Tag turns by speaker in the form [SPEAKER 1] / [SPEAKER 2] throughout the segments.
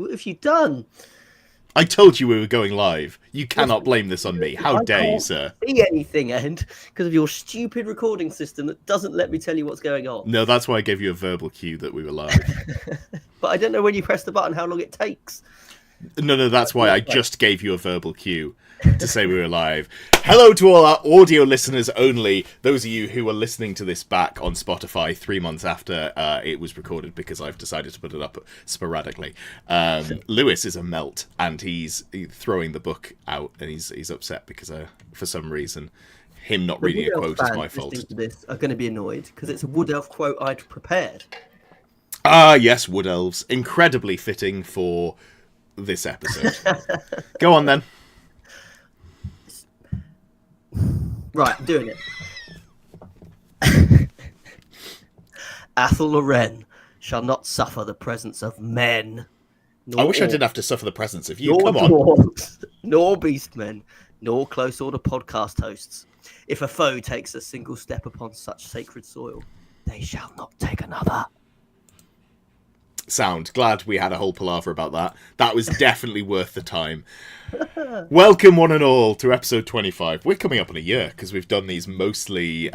[SPEAKER 1] What have you done?
[SPEAKER 2] I told you we were going live. You cannot blame this on me. How dare you, sir?
[SPEAKER 1] I can't see anything, Ed, because of your stupid recording system that doesn't let me tell you what's going on.
[SPEAKER 2] No, that's why I gave you a verbal cue that we were live.
[SPEAKER 1] But I don't know when you press the button how long it takes.
[SPEAKER 2] No, that's why I just gave you a verbal cue to say we were live. Hello to all our audio listeners only, those of you who are listening to this back on Spotify 3 months after it was recorded, because I've decided to put it up sporadically. Lewis is a melt, and he's throwing the book out, and he's upset because for some reason him not reading a quote is my fault.
[SPEAKER 1] This are going to be annoyed because it's a Wood Elf quote I'd prepared.
[SPEAKER 2] Ah, yes, Wood Elves. Incredibly fitting for this episode. Go on, then.
[SPEAKER 1] Right, I'm doing it. Athel Loren shall not suffer the presence of men.
[SPEAKER 2] I wish I didn't have to suffer the presence of you.
[SPEAKER 1] Nor
[SPEAKER 2] Come on.
[SPEAKER 1] dwarves, nor beastmen, nor close order podcast hosts. If a foe takes a single step upon such sacred soil, they shall not take another.
[SPEAKER 2] Sound. Glad we had a whole palaver about that. That was definitely worth the time. Welcome one and all to episode 25. We're coming up on a year because we've done these mostly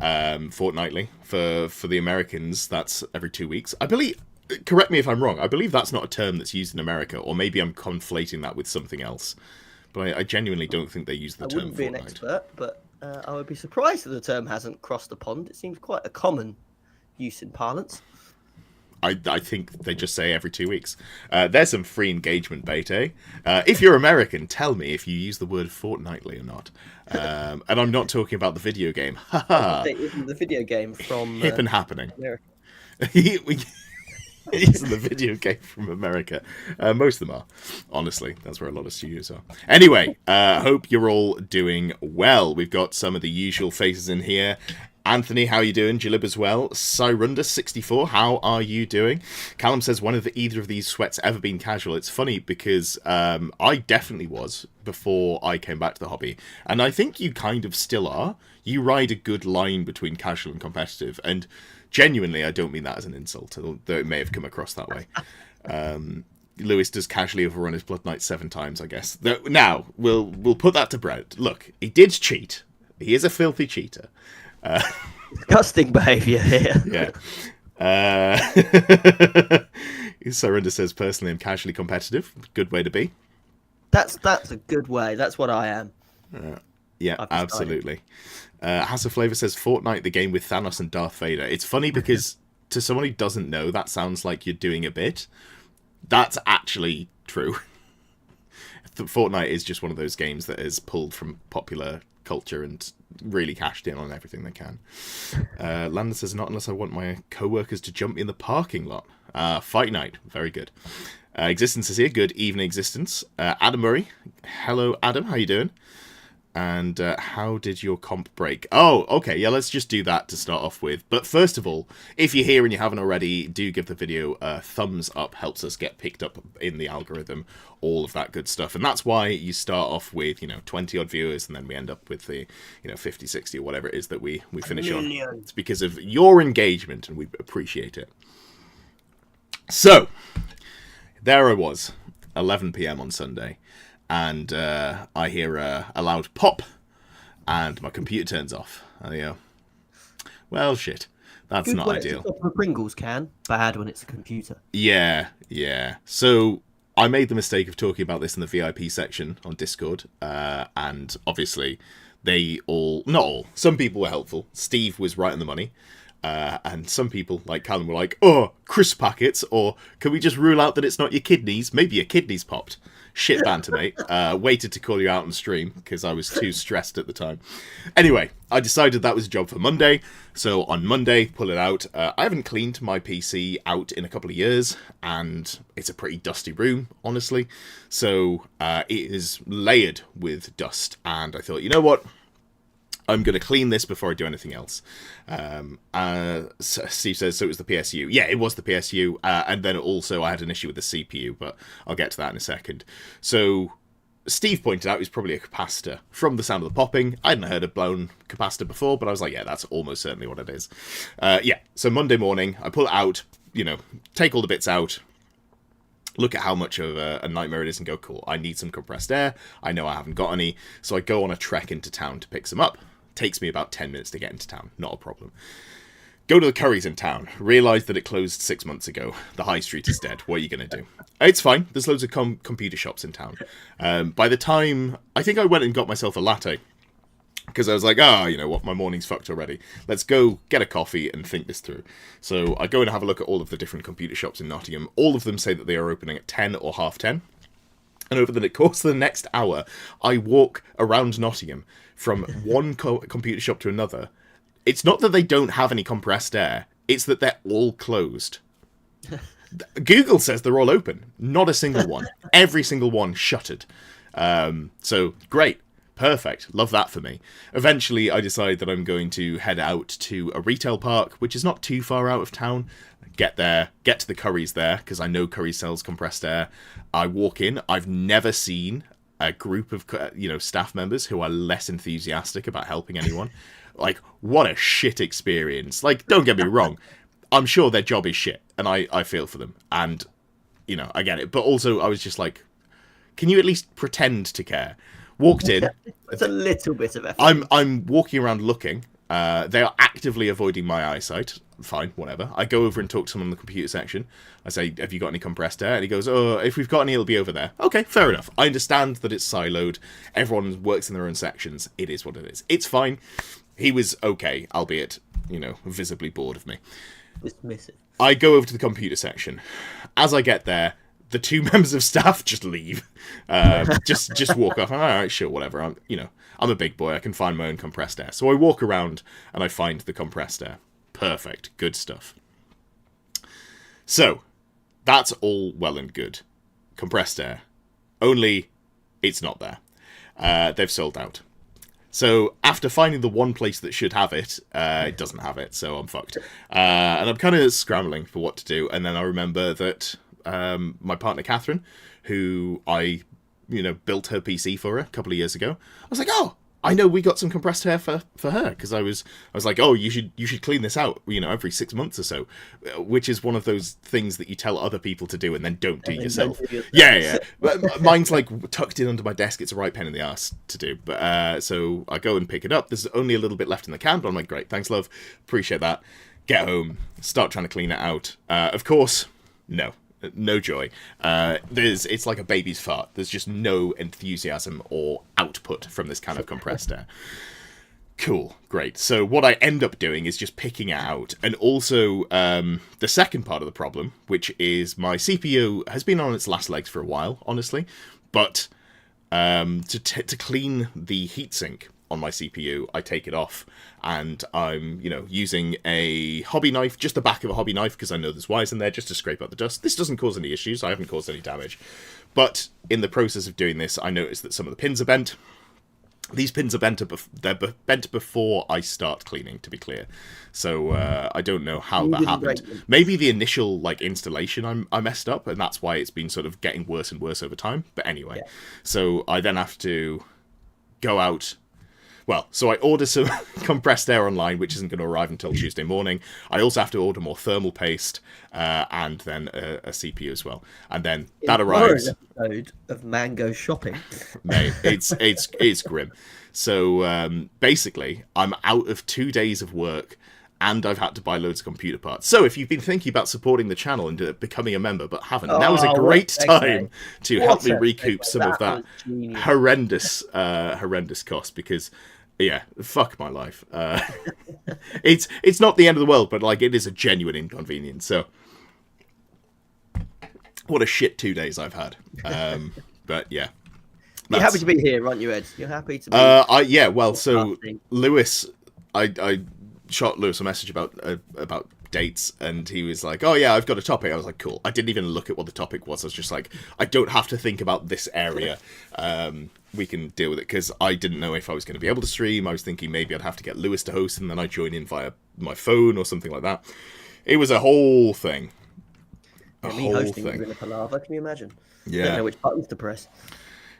[SPEAKER 2] fortnightly. For the Americans, that's every 2 weeks. I believe, correct me if I'm wrong, I believe that's not a term that's used in America, or maybe I'm conflating that with something else. But I genuinely don't think they use the term
[SPEAKER 1] I wouldn't be
[SPEAKER 2] fortnight.
[SPEAKER 1] an expert, but I would be surprised if the term hasn't crossed the pond. It seems quite a common use in parlance.
[SPEAKER 2] I think they just say every 2 weeks. There's some free engagement bait, eh? If you're American, tell me if you use the word fortnightly or not. And I'm not talking about the video game.
[SPEAKER 1] The video game from...
[SPEAKER 2] Hip and happening.
[SPEAKER 1] America.
[SPEAKER 2] It's the video game from America. Most of them are. Honestly, that's where a lot of studios are. Anyway, hope you're all doing well. We've got some of the usual faces in here. Anthony, how are you doing? Jalib as well. Cyrunda64, how are you doing? Callum says, when have either of these sweats ever been casual? It's funny because I definitely was before I came back to the hobby. And I think you kind of still are. You ride a good line between casual and competitive. And genuinely, I don't mean that as an insult, though it may have come across that way. Lewis does casually overrun his Blood Knight 7 times, I guess. Now, we'll put that to bed. Look, he did cheat. He is a filthy cheater.
[SPEAKER 1] Disgusting behaviour here.
[SPEAKER 2] Yeah. Cyrunda says, personally, I'm casually competitive. Good way to be.
[SPEAKER 1] That's a good way. That's what I am.
[SPEAKER 2] Yeah, absolutely. Hasselflavor says, Fortnite, the game with Thanos and Darth Vader. It's funny because to someone who doesn't know, that sounds like you're doing a bit. That's actually true. Fortnite is just one of those games that is pulled from popular culture and really cashed in on everything they can. Landon says, not unless I want my co-workers to jump me in the parking lot. Fight Night, very good. Existence is here, good evening Existence. Adam Murray, hello Adam, how you doing? And how did your comp break? Oh, okay, yeah, let's just do that to start off with. But first of all, if you're here and you haven't already, do give the video a thumbs up. Helps us get picked up in the algorithm, all of that good stuff. And that's why you start off with, 20-odd viewers, and then we end up with the, 50, 60, or whatever it is that we finish on. It's because of your engagement, and we appreciate it. So, there I was, 11 p.m. on Sunday. And I hear a loud pop, and my computer turns off. And I go, well, shit, that's
[SPEAKER 1] Good
[SPEAKER 2] not
[SPEAKER 1] when
[SPEAKER 2] ideal.
[SPEAKER 1] It's a Pringles can, bad when it's a computer.
[SPEAKER 2] Yeah. So I made the mistake of talking about this in the VIP section on Discord, and obviously they all, not all, some people were helpful. Steve was right on the money. And some people, like Callum, were like, oh, crisp packets, or can we just rule out that it's not your kidneys? Maybe your kidneys popped. Shit banter, mate. Waited to call you out on stream because I was too stressed at the time. Anyway, I decided that was a job for Monday. So on Monday, pull it out. I haven't cleaned my PC out in a couple of years, and it's a pretty dusty room, honestly. So it is layered with dust, and I thought, you know what? I'm going to clean this before I do anything else. Steve says, so it was the PSU. Yeah, it was the PSU. And then also I had an issue with the CPU, but I'll get to that in a second. So Steve pointed out it was probably a capacitor from the sound of the popping. I hadn't heard a blown capacitor before, but I was like, yeah, that's almost certainly what it is. So Monday morning, I pull it out, take all the bits out. look at how much of a nightmare it is and go, cool, I need some compressed air. I know I haven't got any. So I go on a trek into town to pick some up. Takes me about 10 minutes to get into town. Not a problem. Go to the Currys in town. Realise that it closed 6 months ago. The high street is dead. What are you going to do? It's fine. There's loads of computer shops in town. By the time... I think I went and got myself a latte. Because I was like, you know what, my morning's fucked already. Let's go get a coffee and think this through. So I go and have a look at all of the different computer shops in Nottingham. All of them say that they are opening at 10 or half 10. And over the course of the next hour, I walk around Nottingham from one computer shop to another. It's not that they don't have any compressed air. It's that they're all closed. Google says they're all open. Not a single one. Every single one shuttered. So, great. Perfect. Love that for me. Eventually, I decide that I'm going to head out to a retail park, which is not too far out of town. Get there, get to the Currys there, because I know Currys sells compressed air. I walk in. I've never seen a group of, staff members who are less enthusiastic about helping anyone. Like, what a shit experience. Like, don't get me wrong. I'm sure their job is shit, and I feel for them. And, I get it. But also, I was just like, can you at least pretend to care? Walked in.
[SPEAKER 1] It's a little bit of effort.
[SPEAKER 2] I'm walking around looking. They are actively avoiding my eyesight. Fine, whatever. I go over and talk to someone in the computer section. I say, have you got any compressed air? And he goes, if we've got any, it'll be over there. Okay, fair enough. I understand that it's siloed. Everyone works in their own sections. It is what it is. It's fine. He was okay, albeit, visibly bored of me.
[SPEAKER 1] Dismissive.
[SPEAKER 2] I go over to the computer section. As I get there, the two members of staff just leave. Just walk off. All right, sure, whatever. I'm a big boy. I can find my own compressed air. So I walk around and I find the compressed air. Perfect. Good stuff. So, that's all well and good. Compressed air. Only, it's not there. They've sold out. So, after finding the one place that should have it, it doesn't have it, so I'm fucked. And I'm kind of scrambling for what to do, and then I remember that my partner Catherine, who I, built her PC for her a couple of years ago, I was like, I know we got some compressed air for her, because I was like, you should clean this out, every 6 months or so, which is one of those things that you tell other people to do and then don't do yourself. Yeah. Mine's like tucked in under my desk. It's a right pain in the ass to do, but so I go and pick it up. There's only a little bit left in the can, but I'm like, great, thanks, love, appreciate that. Get home, start trying to clean it out. Of course, no joy. It's like a baby's fart. There's just no enthusiasm or output from this kind of compressed air. Cool, great. So what I end up doing is just picking it out. And also, the second part of the problem, which is my CPU has been on its last legs for a while, honestly. But to clean the heatsink on my CPU, I take it off, and I'm, using a hobby knife, just the back of a hobby knife, because I know there's wires in there, just to scrape out the dust. This doesn't cause any issues. I haven't caused any damage. But in the process of doing this, I noticed that some of the pins are bent. These pins are bent before I start cleaning, to be clear. So I don't know how that happened. Maybe the initial installation I messed up, and that's why it's been sort of getting worse and worse over time. But anyway, So I then have to go out. Well, so I order some compressed air online, which isn't going to arrive until Tuesday morning. I also have to order more thermal paste, and then a CPU as well. And then that arrives.
[SPEAKER 1] An episode of Mango shopping.
[SPEAKER 2] Mate, it's grim. So basically, I'm out of 2 days of work, and I've had to buy loads of computer parts. So if you've been thinking about supporting the channel and becoming a member but haven't, now is a great time to help me recoup some of that horrendous cost, because fuck my life. It's not the end of the world, but it is a genuine inconvenience. So what a shit 2 days I've had. But yeah.
[SPEAKER 1] You're happy to be here, aren't you, Ed? You're happy to be
[SPEAKER 2] so Lewis, I shot Lewis a message about dates, and he was like, I've got a topic. I was like, cool. I didn't even look at what the topic was. I was just like, I don't have to think about this area. We can deal with it, because I didn't know if I was going to be able to stream. I was thinking maybe I'd have to get Lewis to host, and then I'd join in via my phone or something like that. It was a whole thing.
[SPEAKER 1] Me hosting was in a palaver, can you imagine?
[SPEAKER 2] Yeah.
[SPEAKER 1] I don't know which buttons to press.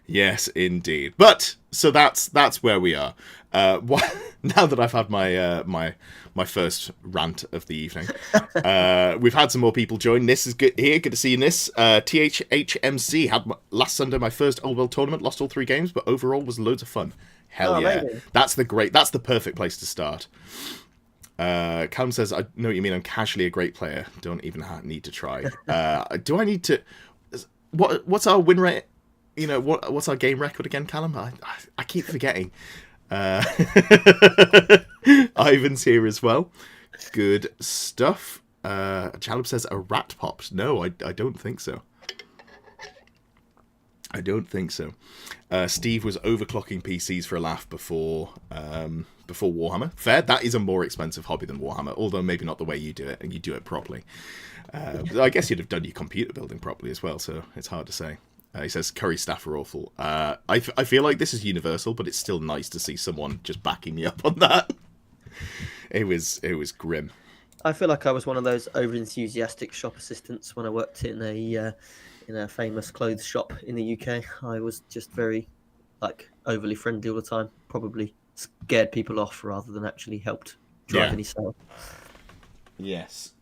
[SPEAKER 2] Yes, indeed. But so that's where we are. Now that I've had my first rant of the evening, we've had some more people join. This is good here. Good to see you, Nis. THHMC had last Sunday my first Old World tournament. Lost all 3 games, but overall was loads of fun. Hell yeah!
[SPEAKER 1] Amazing.
[SPEAKER 2] That's the perfect place to start. Callum says, "I know what you mean. I'm casually a great player. Don't even need to try. Do I need to? What's our win rate? You know, what's our game record again, Callum? I keep forgetting. Ivan's here as well. Good stuff. Chalub says a rat popped. No, I don't think so. I don't think so. Steve was overclocking PCs for a laugh before Warhammer. Fair. That is a more expensive hobby than Warhammer, although maybe not the way you do it, and you do it properly. I guess you'd have done your computer building properly as well, so it's hard to say. He says curry staff are awful. I feel like this is universal, but it's still nice to see someone just backing me up on that. It was grim.
[SPEAKER 1] I feel like I was one of those over-enthusiastic shop assistants when I worked in a famous clothes shop in the UK. I was just very overly friendly all the time. Probably scared people off rather than actually helped drive any sales.
[SPEAKER 2] Yes.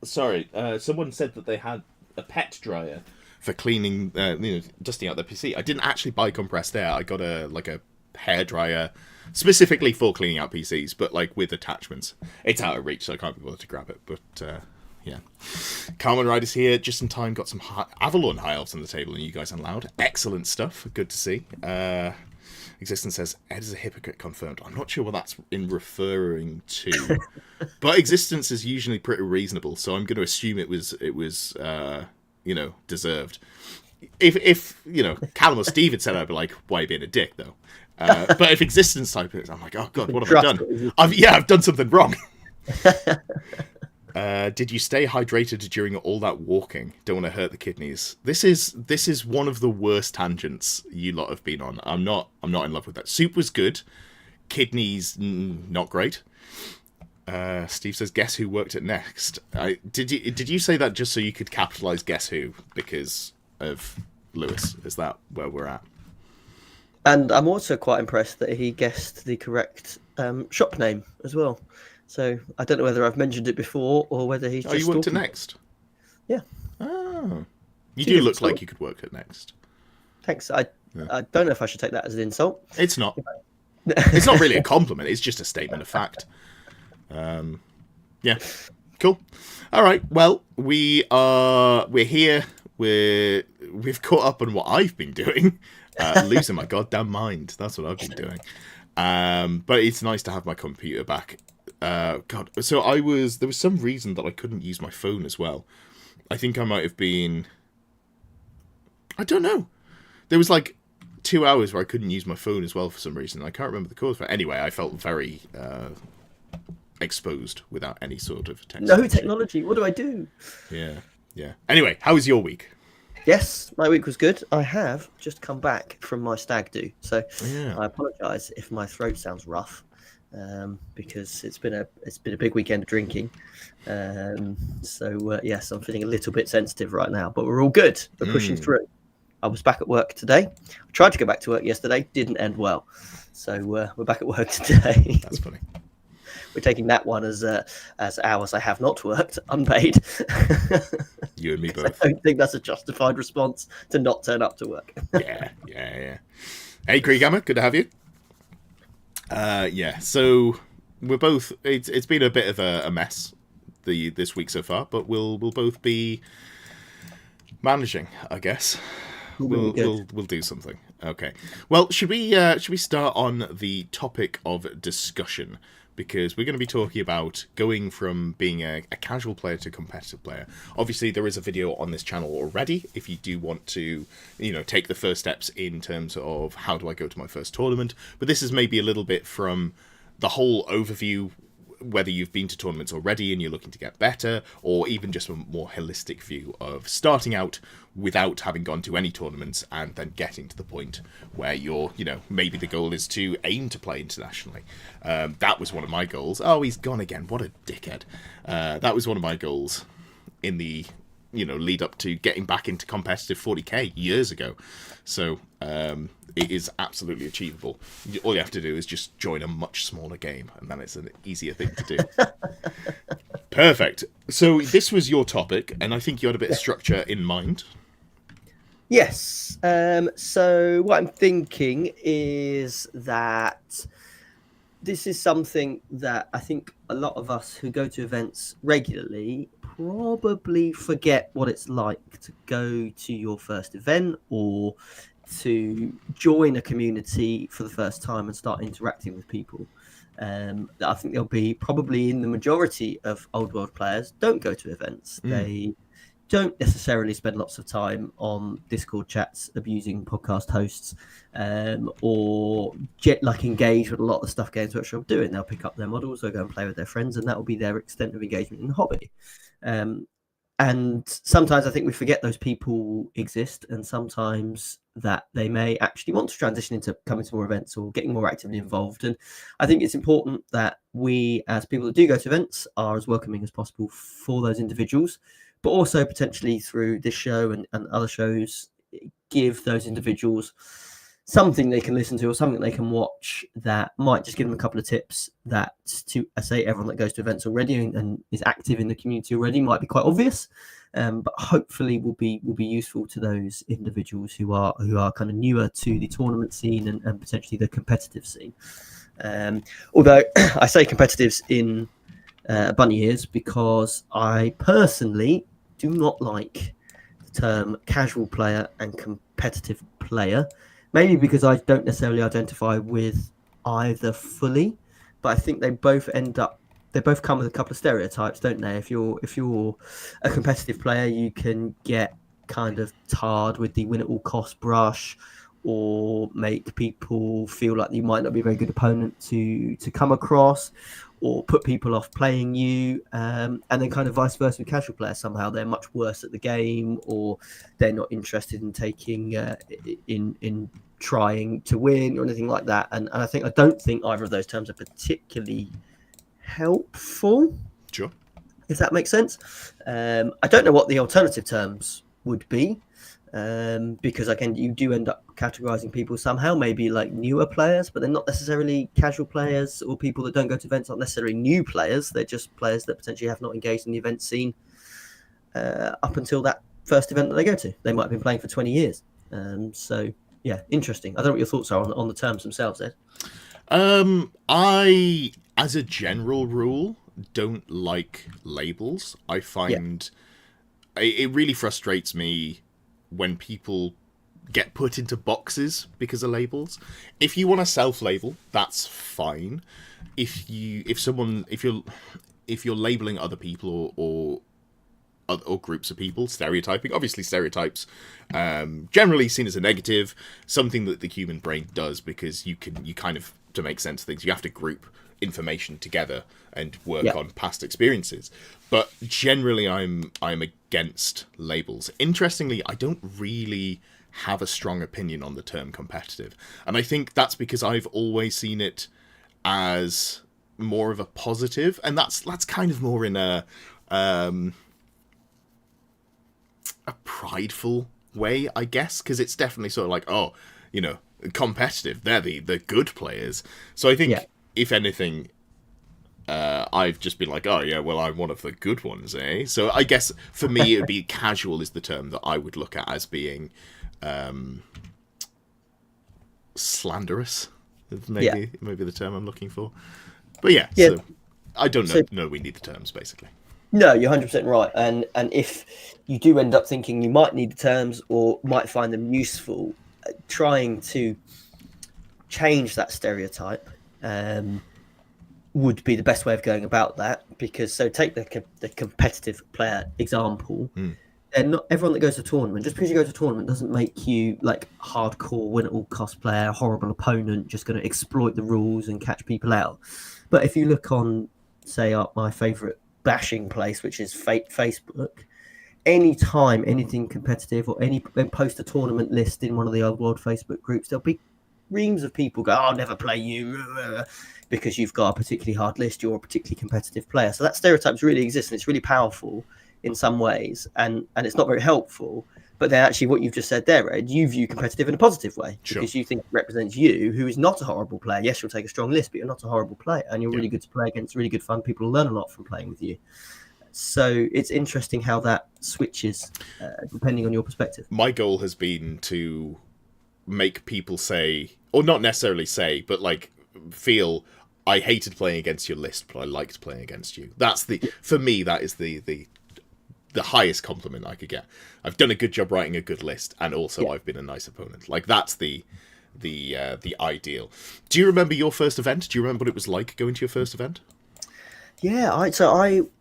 [SPEAKER 2] Sorry. Someone said that they had a pet dryer for cleaning, dusting out their PC. I didn't actually buy compressed air. I got a hair dryer specifically for cleaning out PCs, but with attachments. It's out of reach, so I can't be bothered to grab it. But yeah, Carmen Rider's here just in time. Got some Avalon High Elves on the table, and you guys unloud. Excellent stuff. Good to see. Existence says Ed is a hypocrite confirmed. I'm not sure what that's in referring to, but Existence is usually pretty reasonable, so I'm going to assume it was deserved. If Callum or Steve had said, I'd be like, why are you being a dick though? But if Existence type it, I'm like, oh god, what have I done? I've done something wrong. Did you stay hydrated during all that walking? Don't want to hurt the kidneys. This is one of the worst tangents you lot have been on. I'm not in love with that. Soup was good. Kidneys, not great. Steve says, guess who worked at Next? Did you say that just so you could capitalize guess who because of Lewis? Is that where we're at?
[SPEAKER 1] And I'm also quite impressed that he guessed the correct shop name as well. So I don't know whether I've mentioned it before or whether he's just...
[SPEAKER 2] you worked at Next?
[SPEAKER 1] Yeah.
[SPEAKER 2] Oh. You do look like you could work at Next.
[SPEAKER 1] Thanks. I don't know if I should take that as an insult.
[SPEAKER 2] It's not. It's not really a compliment. It's just a statement of fact. Yeah. Cool. All right. Well, we're here. We've caught up on what I've been doing. Losing my goddamn mind. That's what I've been doing. But it's nice to have my computer back. God. So there was some reason that I couldn't use my phone as well. I think I might have been... I don't know. There was 2 hours where I couldn't use my phone as well for some reason. I can't remember the cause for it. Anyway, I felt very exposed without any sort of technology.
[SPEAKER 1] No technology. What do I do?
[SPEAKER 2] Yeah. Anyway, how was your week?
[SPEAKER 1] Yes, my week was good. I have just come back from my stag do, so I apologise if my throat sounds rough, because it's been a big weekend of drinking. Yes, I'm feeling a little bit sensitive right now, but we're all good. We're pushing through. I was back at work today. I tried to go back to work yesterday, didn't end well, so we're back at work today.
[SPEAKER 2] That's funny.
[SPEAKER 1] We're taking that one as hours I have not worked, unpaid.
[SPEAKER 2] You and me both.
[SPEAKER 1] I don't think that's a justified response to not turn up to work.
[SPEAKER 2] Yeah. Hey, Krieghammer, good to have you. So we're both... It's been a bit of a mess this week so far, but we'll both be managing, I guess. We'll do something. Okay. Well, should we start on the topic of discussion? Because we're going to be talking about going from being a casual player to a competitive player. Obviously, there is a video on this channel already if you do want to, take the first steps in terms of how do I go to my first tournament. But this is maybe a little bit from the whole overview, whether you've been to tournaments already and you're looking to get better, or even just a more holistic view of starting out without having gone to any tournaments and then getting to the point where you're, maybe the goal is to aim to play internationally. That was one of my goals. Oh, he's gone again. What a dickhead. That was one of my goals in the lead up to getting back into competitive 40k years ago. So it is absolutely achievable. All you have to do is just join a much smaller game, and then it's an easier thing to do. Perfect. So this was your topic, and I think you had a bit of structure in mind.
[SPEAKER 1] Yes. So what I'm thinking is that this is something that I think a lot of us who go to events regularly probably forget what it's like to go to your first event or to join a community for the first time and start interacting with people. I think there'll be probably in the majority of old world players don't go to events. They don't necessarily spend lots of time on Discord chats abusing podcast hosts, or engage with a lot of the stuff Games Workshop are doing. They'll pick up their models or go and play with their friends, and that will be their extent of engagement in the hobby. And sometimes I think we forget those people exist, and sometimes that they may actually want to transition into coming to more events or getting more actively involved. And I think it's important that we, as people that do go to events, are as welcoming as possible for those individuals, but also potentially through this show and other shows, give those individuals something they can listen to or something they can watch that might just give them a couple of tips that, to I say, everyone that goes to events already and is active in the community already might be quite obvious, but hopefully will be useful to those individuals who are kind of newer to the tournament scene and potentially the competitive scene. Although I say competitives in bunny ears because I personally do not like the term casual player and competitive player, maybe because I don't necessarily identify with either fully, but I think they both come with a couple of stereotypes, don't they? If you're a competitive player, you can get kind of tarred with the win at all cost brush, or make people feel like you might not be a very good opponent to come across, or put people off playing you, and then kind of vice versa with casual players. Somehow they're much worse at the game, or they're not interested in taking in trying to win or anything like that. And I don't think either of those terms are particularly helpful.
[SPEAKER 2] Sure.
[SPEAKER 1] If that makes sense. I don't know what the alternative terms would be. Because again, you do end up categorizing people somehow, maybe like newer players, but they're not necessarily casual players, or people that don't go to events aren't necessarily new players. They're just players that potentially have not engaged in the event scene up until that first event that they go to. They might have been playing for 20 years. So yeah, interesting. I don't know what your thoughts are on the terms themselves, Ed.
[SPEAKER 2] I, as a general rule, don't like labels. I find it really frustrates me when people get put into boxes because of labels. If you want to self-label, that's fine. If you're labeling other people or groups of people, stereotyping, obviously stereotypes generally seen as a negative, something that the human brain does, because you kind of, to make sense of things, you have to group information together and work on past experiences. But generally I'm against labels. Interestingly, I don't really have a strong opinion on the term competitive, and I think that's because I've always seen it as more of a positive, and that's kind of more in a prideful way, I guess, because it's definitely sort of like, oh, competitive, they're the good players. So I think if anything, I've just been like, oh yeah, well, I'm one of the good ones, eh? So I guess for me, it would be casual is the term that I would look at as being slanderous. Maybe the term I'm looking for. But so I don't know we need the terms, basically.
[SPEAKER 1] No, you're 100% right. And if you do end up thinking you might need the terms or might find them useful, trying to change that stereotype would be the best way of going about that. Because take the competitive player example. And not everyone that goes to a tournament, just because you go to a tournament doesn't make you like hardcore win at all cost player, horrible opponent, just going to exploit the rules and catch people out. But if you look on, say, my favorite bashing place, which is Facebook, anytime anything competitive or post a tournament list in one of the old world Facebook groups, there'll be reams of people go, I'll never play you, because you've got a particularly hard list, you're a particularly competitive player. So that stereotype really exists, and it's really powerful in some ways, and it's not very helpful. But then actually what you've just said there, Ed, you view competitive in a positive way because you think it represents you, who is not a horrible player. Yes, you'll take a strong list, but you're not a horrible player, and you're really good to play against, really good fun. People learn a lot from playing with you. So it's interesting how that switches depending on your perspective.
[SPEAKER 2] My goal has been to make people say, or not necessarily say, but like feel, I hated playing against your list, but I liked playing against you. That's for me, that is the highest compliment I could get. I've done a good job writing a good list, and also I've been a nice opponent. Like that's the ideal. Do you remember your first event? Do you remember what it was like going to your first event?
[SPEAKER 1] Yeah,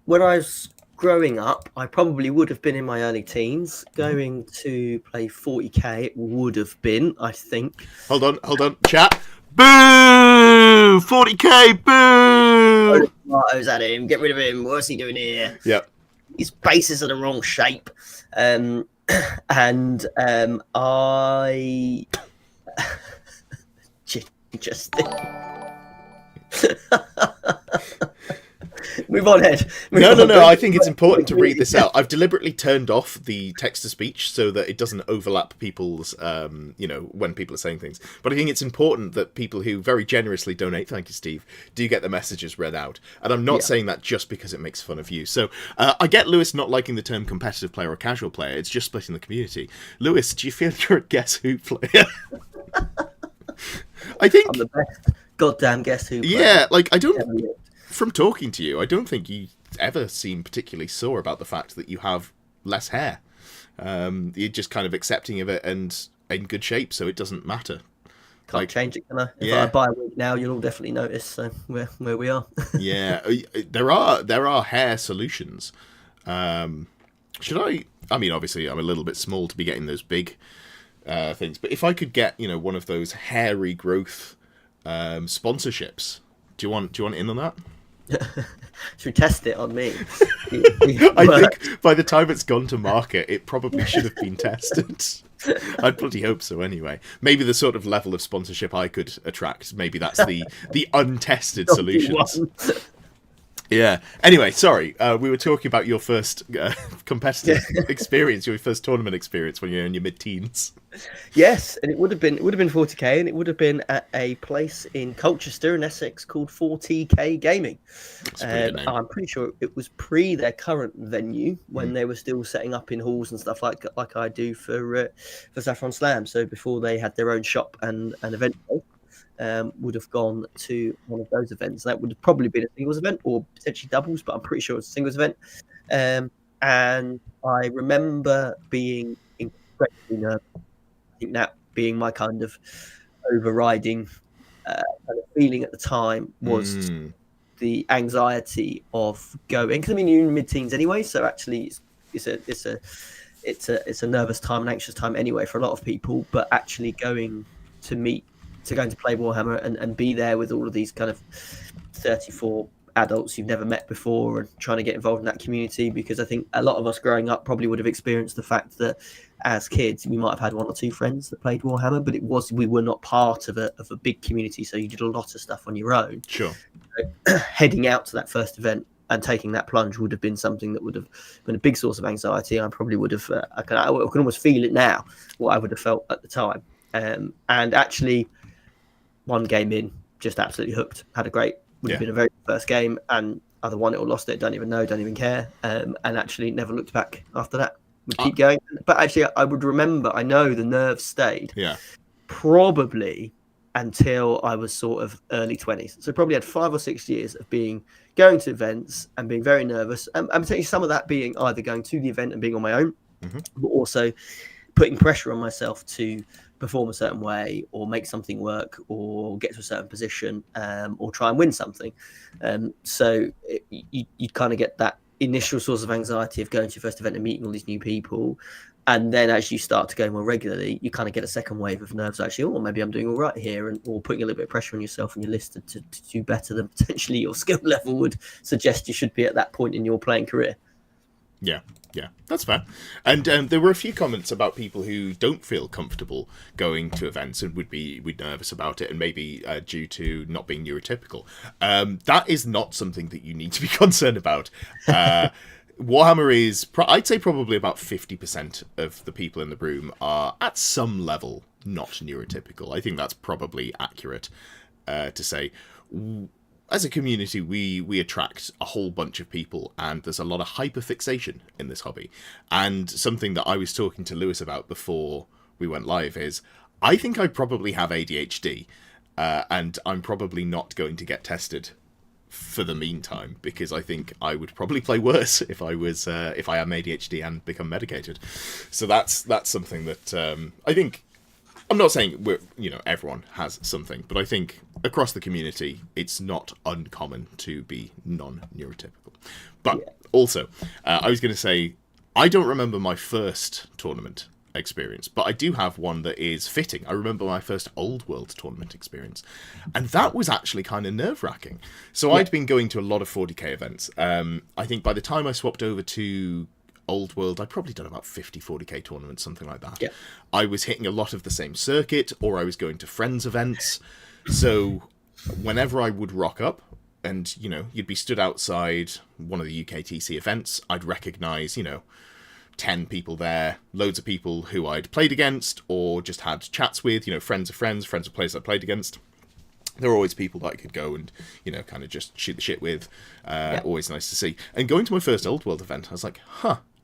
[SPEAKER 1] when I was growing up, I probably would have been in my early teens. Going to play 40k, it would have been, I think.
[SPEAKER 2] Hold on, chat. Boo! 40k, boo!
[SPEAKER 1] Tomatoes at him, get rid of him. What's he doing here?
[SPEAKER 2] Yep.
[SPEAKER 1] His bases are the wrong shape. I just move on, Ed.
[SPEAKER 2] No. I think it's important to read this out. I've deliberately turned off the text to speech so that it doesn't overlap people's, when people are saying things. But I think it's important that people who very generously donate, thank you, Steve, do get the messages read out. And I'm not saying that just because it makes fun of you. So I get Lewis not liking the term competitive player or casual player. It's just splitting the community. Lewis, do you feel you're a Guess Who player? I think
[SPEAKER 1] I'm the best goddamn Guess Who player.
[SPEAKER 2] Yeah, like I don't. From talking to you, I don't think you ever seem particularly sore about the fact that you have less hair. You're just kind of accepting of it and in good shape, so it doesn't matter.
[SPEAKER 1] Can't change it, can I? If I buy a wig now, you'll all definitely notice. So where we are.
[SPEAKER 2] Yeah, there are hair solutions. Should I? I mean, obviously, I'm a little bit small to be getting those big things, but if I could get one of those hair regrowth sponsorships, do you want in on that?
[SPEAKER 1] Should we test it on me?
[SPEAKER 2] I think by the time it's gone to market, it probably should have been tested. I'd bloody hope so anyway. Maybe the sort of level of sponsorship I could attract, maybe that's the untested solutions. Yeah. Anyway, sorry. We were talking about your first competitive experience, your first tournament experience when you were in your mid-teens.
[SPEAKER 1] Yes, and it would have been 40k, and it would have been at a place in Colchester in Essex called 40k Gaming. I'm pretty sure it was pre their current venue when they were still setting up in halls and stuff like I do for Saffron Slam. So before they had their own shop and an event. Would have gone to one of those events. That would have probably been a singles event or potentially doubles, but I'm pretty sure it's a singles event. And I remember being incredibly nervous. I think that being my kind of overriding kind of feeling at the time was the anxiety of going. Because I mean, you're in mid-teens anyway, so actually it's a nervous time, an anxious time anyway for a lot of people. But actually going to play Warhammer and be there with all of these kind of 34 adults you've never met before and trying to get involved in that community, because I think a lot of us growing up probably would have experienced the fact that as kids we might have had one or two friends that played Warhammer, but we were not part of a big community, so you did a lot of stuff on your own.
[SPEAKER 2] Sure.
[SPEAKER 1] So, heading out to that first event and taking that plunge would have been something that would have been a big source of anxiety. I probably would have I can almost feel it now, what I would have felt at the time. And actually one game in, just absolutely hooked. Would have been a very first game, and either won it or lost it. Don't even know, don't even care. And actually never looked back after that. Would keep going. But actually, I would remember, I know the nerves stayed.
[SPEAKER 2] Yeah.
[SPEAKER 1] Probably until I was sort of early 20s. So probably had 5 or 6 years of going to events and being very nervous. And potentially some of that being either going to the event and being on my own, but also putting pressure on myself to perform a certain way or make something work or get to a certain position or try and win something. So you kind of get that initial source of anxiety of going to your first event and meeting all these new people. And then as you start to go more regularly, you kind of get a second wave of nerves actually, oh, maybe I'm doing all right here, or putting a little bit of pressure on yourself and your list to do better than potentially your skill level would suggest you should be at that point in your playing career.
[SPEAKER 2] Yeah, that's fair. And there were a few comments about people who don't feel comfortable going to events and would be nervous about it, and maybe due to not being neurotypical. That is not something that you need to be concerned about. Warhammer is, I'd say probably about 50% of the people in the room are at some level not neurotypical. I think that's probably accurate to say. As a community, we attract a whole bunch of people, and there's a lot of hyperfixation in this hobby. And something that I was talking to Lewis about before we went live is, I think I probably have ADHD, and I'm probably not going to get tested for the meantime, because I think I would probably play worse if I am ADHD and become medicated. So that's something that I think, I'm not saying everyone has something, but I think across the community it's not uncommon to be non-neurotypical. But also, I was going to say, I don't remember my first tournament experience, but I do have one that is fitting. I remember my first Old World tournament experience, and that was actually kind of nerve-wracking. So I'd been going to a lot of 40k events. I think by the time I swapped over to Old World, I'd probably done about 50 40k tournaments, something like that. Yeah. I was hitting a lot of the same circuit, or I was going to friends events. So whenever I would rock up, and you'd be stood outside one of the UKTC events, I'd recognise 10 people there, loads of people who I'd played against or just had chats with, friends of friends, friends of players I played against. There were always people that I could go and, kind of just shoot the shit with. Always nice to see. And going to my first Old World event, I was like,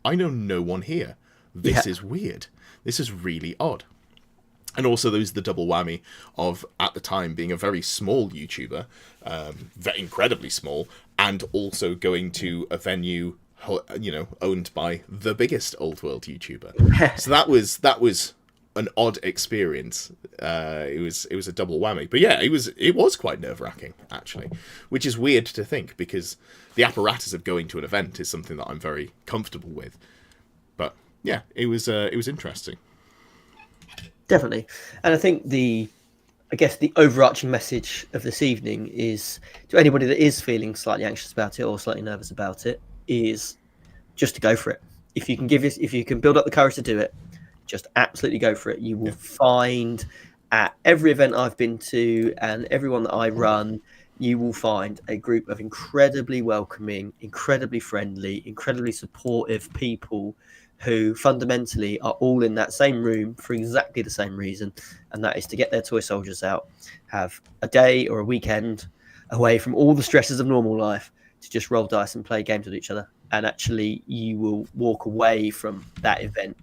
[SPEAKER 2] I know no one here. This is weird. This is really odd. And also there was the double whammy of, at the time, being a very small YouTuber, very incredibly small, and also going to a venue owned by the biggest Old World YouTuber. So that was an odd experience. It was a double whammy. But yeah, it was quite nerve-wracking, actually, which is weird to think, because the apparatus of going to an event is something that I'm very comfortable with. But yeah, it was interesting.
[SPEAKER 1] Definitely. And I think the overarching message of this evening is, to anybody that is feeling slightly anxious about it or slightly nervous about it, is just to go for it. If you can build up the courage to do it, just absolutely go for it. You will find, at every event I've been to and everyone that I run, you will find a group of incredibly welcoming, incredibly friendly, incredibly supportive people who fundamentally are all in that same room for exactly the same reason, and that is to get their toy soldiers out, have a day or a weekend away from all the stresses of normal life, to just roll dice and play games with each other. And actually, you will walk away from that event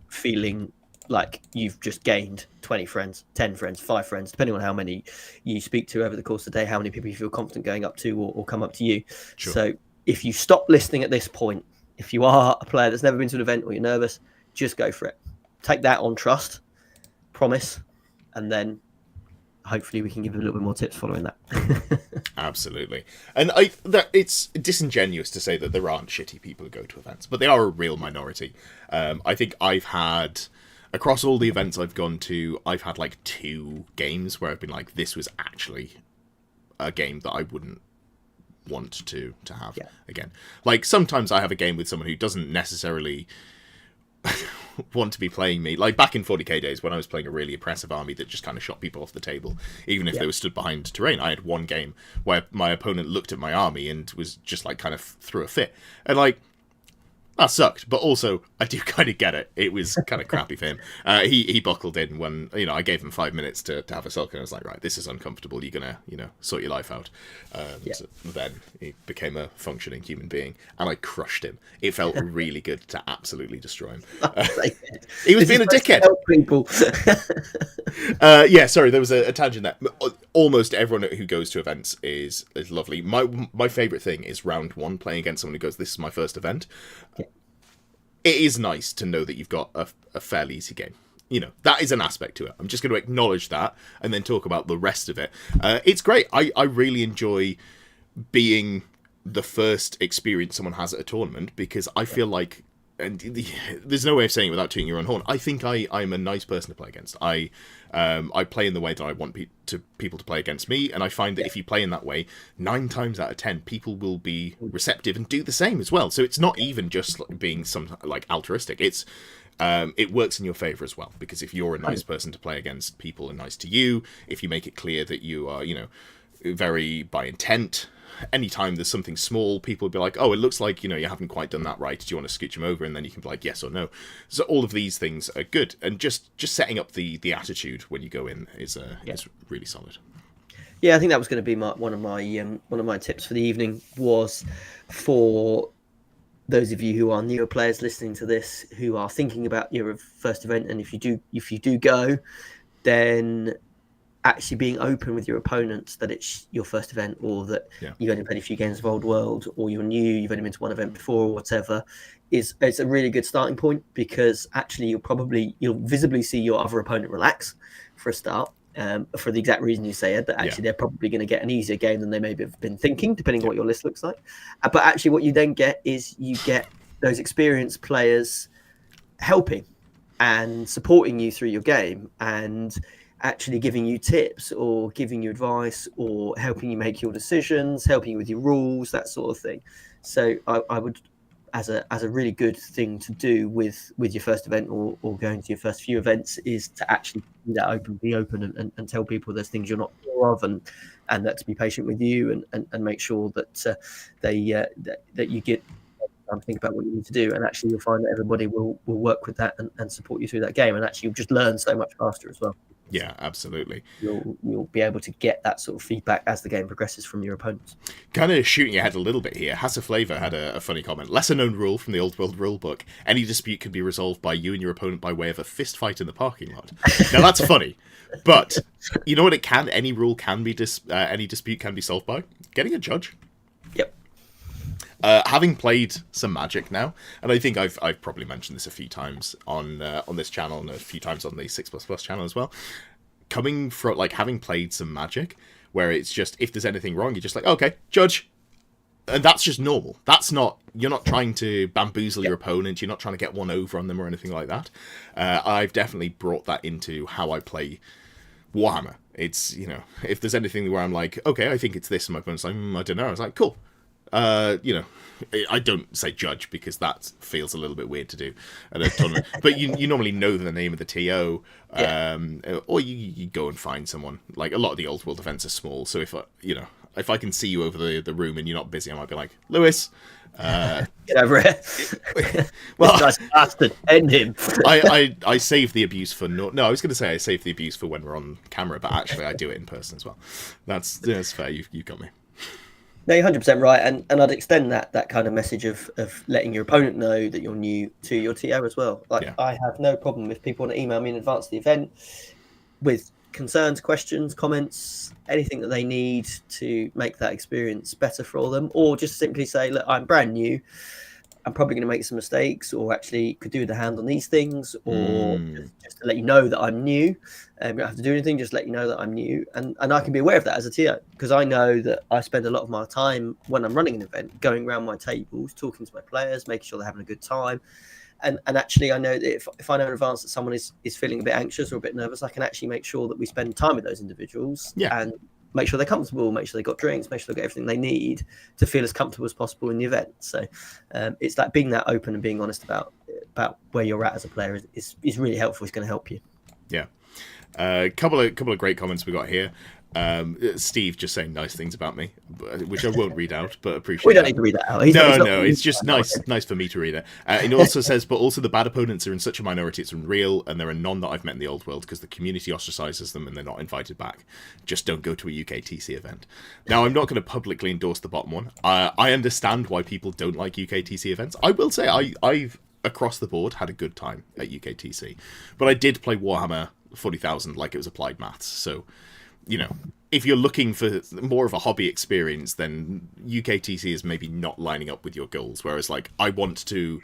[SPEAKER 1] feeling like you've just gained 20 friends, 10 friends, 5 friends, depending on how many you speak to over the course of the day, how many people you feel confident going up to or come up to you. Sure. So if you stop listening at this point, if you are a player that's never been to an event or you're nervous, just go for it. Take that on trust, promise, and then hopefully we can give you a little bit more tips following that.
[SPEAKER 2] Absolutely. And it's disingenuous to say that there aren't shitty people who go to events, but they are a real minority. I think I've had, across all the events I've gone to, I've had like 2 games where I've been like, this was actually a game that I wouldn't want to have again. Like, sometimes I have a game with someone who doesn't necessarily want to be playing me. Like, back in 40k days, when I was playing a really oppressive army that just kind of shot people off the table, even if they were stood behind terrain, I had one game where my opponent looked at my army and was just like kind of threw a fit. And like, that sucked, but also I do kind of get it. It was kind of crappy for him. He buckled in when, I gave him 5 minutes to have a sulk, and I was like, right, this is uncomfortable. You're gonna, sort your life out. So then he became a functioning human being, and I crushed him. It felt really good to absolutely destroy him. He was being a dickhead.
[SPEAKER 1] People.
[SPEAKER 2] Sorry, there was a tangent there. Almost everyone who goes to events is lovely. My favourite thing is round 1, playing against someone who goes, this is my first event. It is nice to know that you've got a fairly easy game. That is an aspect to it. I'm just going to acknowledge that and then talk about the rest of it. It's great. I really enjoy being the first experience someone has at a tournament, because I feel like, and there's no way of saying it without tooting your own horn, I think I'm a nice person to play against. I play in the way that I want people to play against me, and I find that if you play in that way, 9 times out of 10, people will be receptive and do the same as well. So it's not even just being some like altruistic. It's it works in your favor as well, because if you're a nice person to play against, people are nice to you. If you make it clear that you are, very by intent. Anytime there's something small, people will be like, oh, it looks like, you haven't quite done that right. Do you want to scooch him over? And then you can be like, yes or no. So all of these things are good. And just setting up the attitude when you go in is really solid.
[SPEAKER 1] Yeah, I think that was going to be one of my tips for the evening, was for those of you who are newer players listening to this, who are thinking about your first event. And if you do go, then actually being open with your opponents that it's your first event, or that you've only played a few games of Old World, or you're new, you've only been to one event before, or whatever, it's a really good starting point, because actually you'll visibly see your other opponent relax for a start, for the exact reason you say, Ed, that actually they're probably going to get an easier game than they maybe have been thinking, depending on what your list looks like. But actually what you then get is you get those experienced players helping and supporting you through your game, and actually giving you tips or giving you advice or helping you make your decisions, helping you with your rules, that sort of thing. So I would, as a really good thing to do with your first event, or going to your first few events, is to actually be open and tell people there's things you're not sure of, and that to be patient with you, and make sure that that you get time to think about what you need to do, and actually you'll find that everybody will work with that and support you through that game, and actually you'll just learn so much faster as well.
[SPEAKER 2] Yeah, absolutely.
[SPEAKER 1] You'll be able to get that sort of feedback as the game progresses from your opponents.
[SPEAKER 2] Kind of shooting your head a little bit here, Has a Flavor had a funny comment. Lesser known rule from the Old World rulebook: any dispute can be resolved by you and your opponent by way of a fist fight in the parking lot. Now that's funny, but you know what it can? Any rule can be any dispute can be solved by getting a judge.
[SPEAKER 1] Yep.
[SPEAKER 2] Having played some Magic now, and I think I've probably mentioned this a few times on this channel, and a few times on the 6++ channel as well. Coming from having played some Magic, where it's just, if there's anything wrong, you're just like, okay, judge, and that's just normal. You're not trying to bamboozle your opponent. You're not trying to get one over on them or anything like that. I've definitely brought that into how I play Warhammer. It's, if there's anything where I'm like, okay, I think it's this, and my opponent's like, I don't know. I was like, cool. I don't say judge, because that feels a little bit weird to do at a tournament. But you normally know the name of the TO, or you go and find someone. Like, a lot of the Old World events are small, so if I can see you over the room and you're not busy, I might be like, Lewis,
[SPEAKER 1] get over it.
[SPEAKER 2] Well,
[SPEAKER 1] this nice bastard, end him.
[SPEAKER 2] I save the abuse for no. I was going to say I save the abuse for when we're on camera, but actually I do it in person as well. That's fair. You got me.
[SPEAKER 1] No, you're 100% right, and I'd extend that kind of message of letting your opponent know that you're new to your TO as well. I have no problem if people want to email me in advance of the event with concerns, questions, comments, anything that they need to make that experience better for them, or just simply say, look, I'm brand new, I'm probably going to make some mistakes, or actually could do with a hand on these things, or just to let you know that I'm new. You don't have to do anything, just let you know that I'm new. And I can be aware of that as a TO, because I know that I spend a lot of my time when I'm running an event going around my tables, talking to my players, making sure they're having a good time. And actually, I know that if I know in advance that someone is feeling a bit anxious or a bit nervous, I can actually make sure that we spend time with those individuals and make sure they're comfortable, make sure they got drinks, make sure they get everything they need to feel as comfortable as possible in the event. So it's like being that open and being honest about where you're at as a player is really helpful. It's going to help you.
[SPEAKER 2] Yeah. A couple of great comments we got here. Steve just saying nice things about me, which I won't read out, but appreciate.
[SPEAKER 1] We don't need to read that out.
[SPEAKER 2] It's just nice for me to read it. It also says, but also the bad opponents are in such a minority, it's unreal, and there are none that I've met in the Old World because the community ostracizes them and they're not invited back. Just don't go to a UKTC event. Now, I'm not going to publicly endorse the bottom one. I understand why people don't like UKTC events. I will say I've across the board had a good time at UKTC, but I did play Warhammer 40,000 like it was applied maths, so if you're looking for more of a hobby experience, then UKTC is maybe not lining up with your goals. Whereas, I want to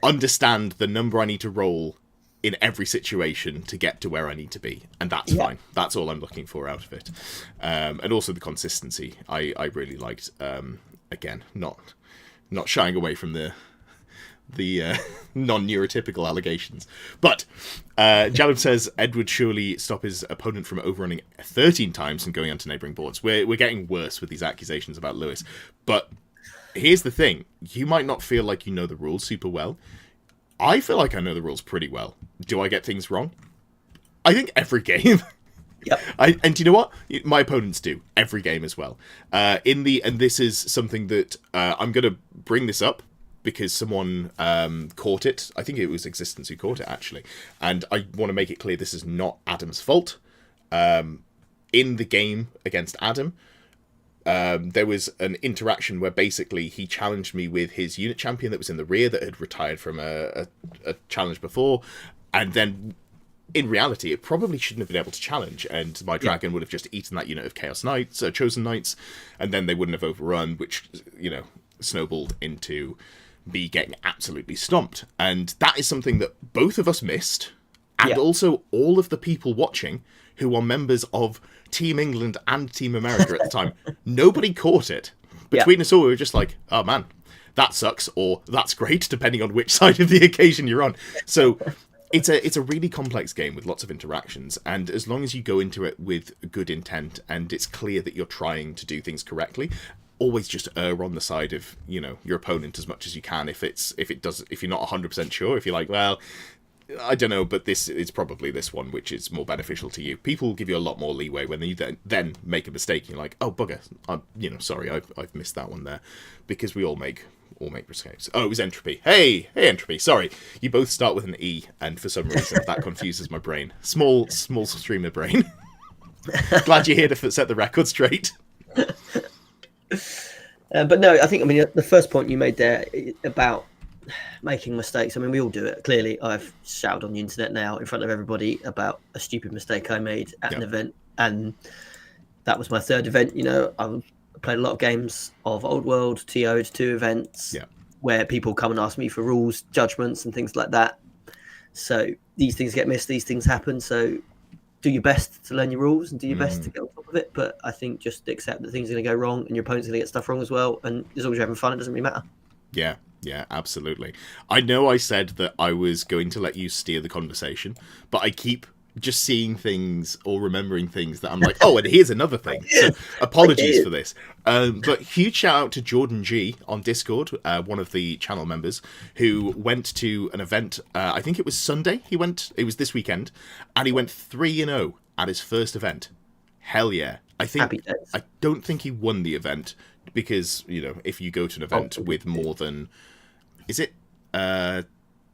[SPEAKER 2] understand the number I need to roll in every situation to get to where I need to be, and that's fine. That's all I'm looking for out of it. And also the consistency, I really liked. Again, not shying away from the non-neurotypical allegations. But Jalib says Ed would surely stop his opponent from overrunning 13 times and going onto neighbouring boards. We're getting worse with these accusations about Lewis. But here's the thing. You might not feel like you know the rules super well. I feel like I know the rules pretty well. Do I get things wrong? I think every game.
[SPEAKER 1] Yep.
[SPEAKER 2] And you know what? My opponents do every game as well. And this is something that I'm going to bring this up because someone caught it. I think it was Existence who caught it, actually. And I want to make it clear this is not Adam's fault. In the game against Adam, there was an interaction where basically he challenged me with his unit champion that was in the rear that had retired from a challenge before. And then, in reality, it probably shouldn't have been able to challenge. And my dragon would have just eaten that unit of Chaos Knights, Chosen Knights, and then they wouldn't have overrun, which, snowballed into me getting absolutely stomped. And that is something that both of us missed, and also all of the people watching who are members of Team England and Team America at the time. Nobody caught it. Between us all, we were just like, oh man, that sucks, or that's great, depending on which side of the occasion you're on. So it's a really complex game with lots of interactions, and as long as you go into it with good intent and it's clear that you're trying to do things correctly, always just err on the side of your opponent as much as you can. If you're not 100% sure, if you're like, well, I don't know, but this is probably this one which is more beneficial to you. People will give you a lot more leeway when you then make a mistake. You're like, oh bugger, sorry, I've missed that one there, because we all make mistakes. Oh, it was Entropy. Hey Entropy. Sorry, you both start with an E, and for some reason that confuses my brain. Small streamer brain. Glad you're here to set the record straight.
[SPEAKER 1] But no, I think the first point you made there about making mistakes. We all do it. Clearly, I've shouted on the internet now in front of everybody about a stupid mistake I made at an event, and that was my third event. I played a lot of games of Old World, TO'd 2 events where people come and ask me for rules, judgments, and things like that. So these things get missed, these things happen. So do your best to learn your rules and do your best to get on top of it. But I think just accept that things are going to go wrong and your opponent's going to get stuff wrong as well. And as long as you're having fun, it doesn't really matter.
[SPEAKER 2] Yeah, absolutely. I know I said that I was going to let you steer the conversation, but I keep just seeing things or remembering things that I'm like, oh, and here's another thing. So apologies for this. But huge shout out to Jordan G on Discord, one of the channel members, who went to an event, I think it was Sunday. It was this weekend, and he went 3-0 at his first event. Hell yeah. I don't think he won the event, because, if you go to an event with more than, is it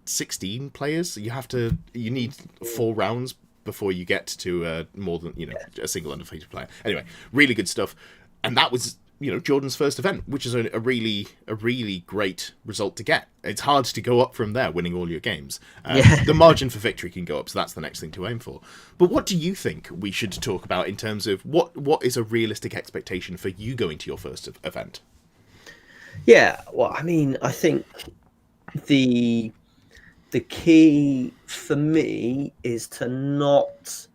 [SPEAKER 2] 16 players? You need 4 rounds before you get to more than a single undefeated player. Anyway, really good stuff, and that was Jordan's first event, which is a really great result to get. It's hard to go up from there, winning all your games. The margin for victory can go up, so that's the next thing to aim for. But what do you think we should talk about in terms of what is a realistic expectation for you going to your first event?
[SPEAKER 1] Yeah, well, I think the key for me is to not,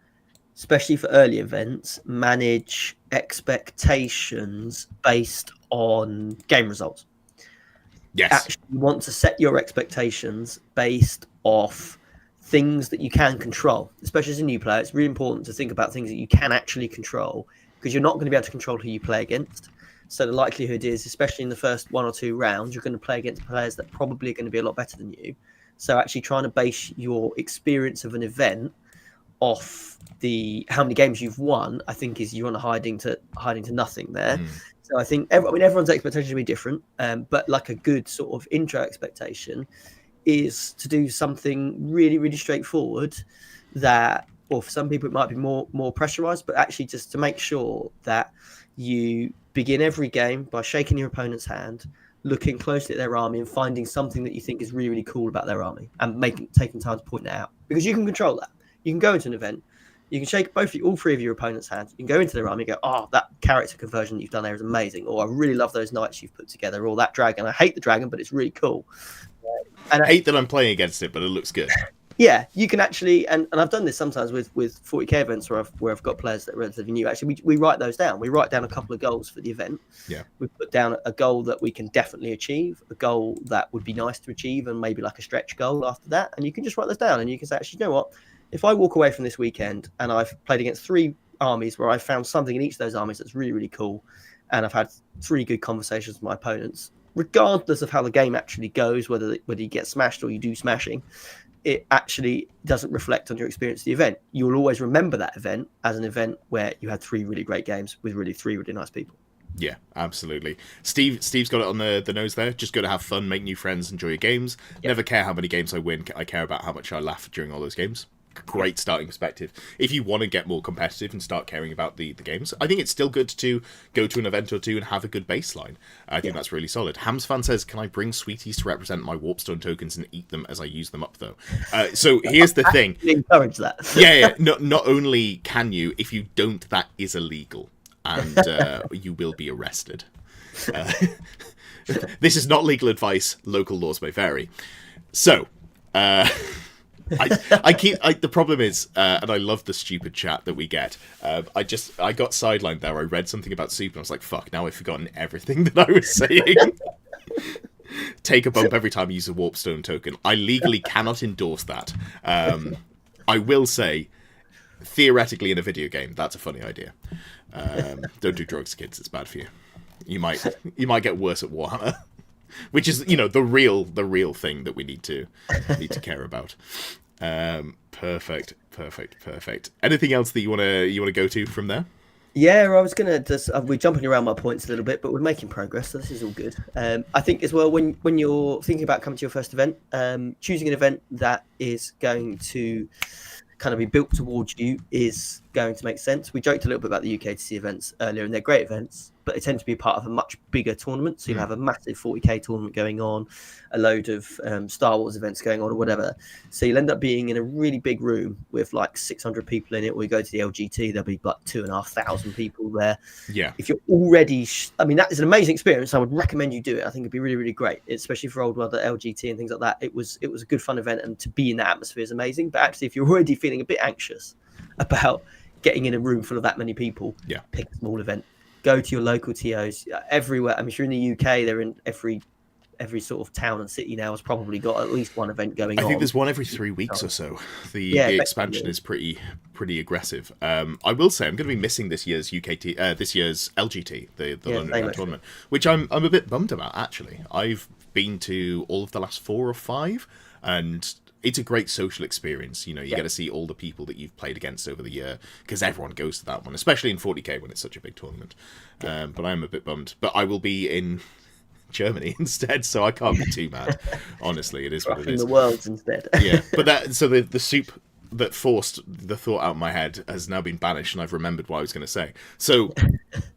[SPEAKER 1] especially for early events, manage expectations based on game results.
[SPEAKER 2] Yes.
[SPEAKER 1] Actually, you want to set your expectations based off things that you can control. Especially as a new player, it's really important to think about things that you can actually control, because you're not going to be able to control who you play against. So the likelihood is, especially in the first 1 or 2 rounds, you're going to play against players that probably are going to be a lot better than you. So actually trying to base your experience of an event off how many games you've won, I think you're on hiding to nothing there. So I think everyone's expectations will be different, but like a good sort of intro expectation is to do something really, really straightforward that, or for some people it might be more pressurized, but actually just to make sure that you begin every game by shaking your opponent's hand, looking closely at their army and finding something that you think is really, really cool about their army, and taking time to point it out, because you can control that. You can go into an event, you can shake all 3 of your opponent's hands, you can go into their army and go, oh, that character conversion that you've done there is amazing, or I really love those knights you've put together, or that dragon, I hate the dragon, but it's really cool.
[SPEAKER 2] And I hate that I'm playing against it, but it looks good.
[SPEAKER 1] Yeah, you can actually, and I've done this sometimes with 40k events where I've got players that are relatively new. Actually, we write those down. We write down a couple of goals for the event.
[SPEAKER 2] Yeah.
[SPEAKER 1] We put down a goal that we can definitely achieve, a goal that would be nice to achieve, and maybe like a stretch goal after that. And you can just write those down, and you can say, actually, you know what? If I walk away from this weekend and I've played against 3 armies where I found something in each of those armies that's really, really cool, and I've had 3 good conversations with my opponents, regardless of how the game actually goes, whether you get smashed or you do smashing, it actually doesn't reflect on your experience of the event. You'll always remember that event as an event where you had 3 really great games with three really nice people.
[SPEAKER 2] Yeah, absolutely. Steve's got it on the nose there. Just got to have fun, make new friends, enjoy your games. Yep. Never care how many games I win. I care about how much I laugh during all those games. Great starting perspective. If you want to get more competitive and start caring about the games, I think it's still good to go to an event or two and have a good baseline. I think that's really solid. Hamsfan says, can I bring sweeties to represent my Warpstone tokens and eat them as I use them up, though? So here's the thing.
[SPEAKER 1] Encourage that.
[SPEAKER 2] Yeah. Not only can you, if you don't, that is illegal. And you will be arrested. This is not legal advice. Local laws may vary. So, the problem is, and I love the stupid chat that we get. I got sidelined there. I read something about soup, and I was like, "Fuck!" Now I've forgotten everything that I was saying. Take a bump every time you use a Warpstone token. I legally cannot endorse that. I will say, theoretically, in a video game, that's a funny idea. Don't do drugs, kids. It's bad for you. You might get worse at Warhammer, which is the real thing that we need to care about. Perfect. Anything else that you wanna go to from there?
[SPEAKER 1] Yeah, I was gonna just we're jumping around my points a little bit, but we're making progress, so this is all good. I think as well when you're thinking about coming to your first event, choosing an event that is going to kind of be built towards you is going to make sense. We joked a little bit about the UKTC events earlier, and they're great events, but they tend to be part of a much bigger tournament. So you'll have a massive 40k tournament going on, a load of Star Wars events going on or whatever. So you'll end up being in a really big room with like 600 people in it. Or you go to the LGT, there'll be like 2,500 people there.
[SPEAKER 2] Yeah.
[SPEAKER 1] If you're already, that is an amazing experience. I would recommend you do it. I think it'd be really, really great, especially for Old World at LGT and things like that. It was a good fun event, and to be in that atmosphere is amazing. But actually, if you're already feeling a bit anxious about getting in a room full of that many people, pick a small event. Go to your local TOs everywhere. I mean, if you're in the UK, they're in every sort of town and city now has probably got at least one event going on.
[SPEAKER 2] I think there's one every 3 weeks or so. The expansion is pretty aggressive. I will say I'm going to be missing this year's LGT, the London tournament, which I'm a bit bummed about, actually. I've been to all of the last 4 or 5, and it's a great social experience. You get to see all the people that you've played against over the year, because everyone goes to that one, especially in 40k when it's such a big tournament. But I'm a bit bummed. But I will be in Germany instead, so I can't be too mad. Honestly, it is what it is.
[SPEAKER 1] In the world instead.
[SPEAKER 2] Yeah, but the soup that forced the thought out of my head has now been banished, and I've remembered what I was going to say. So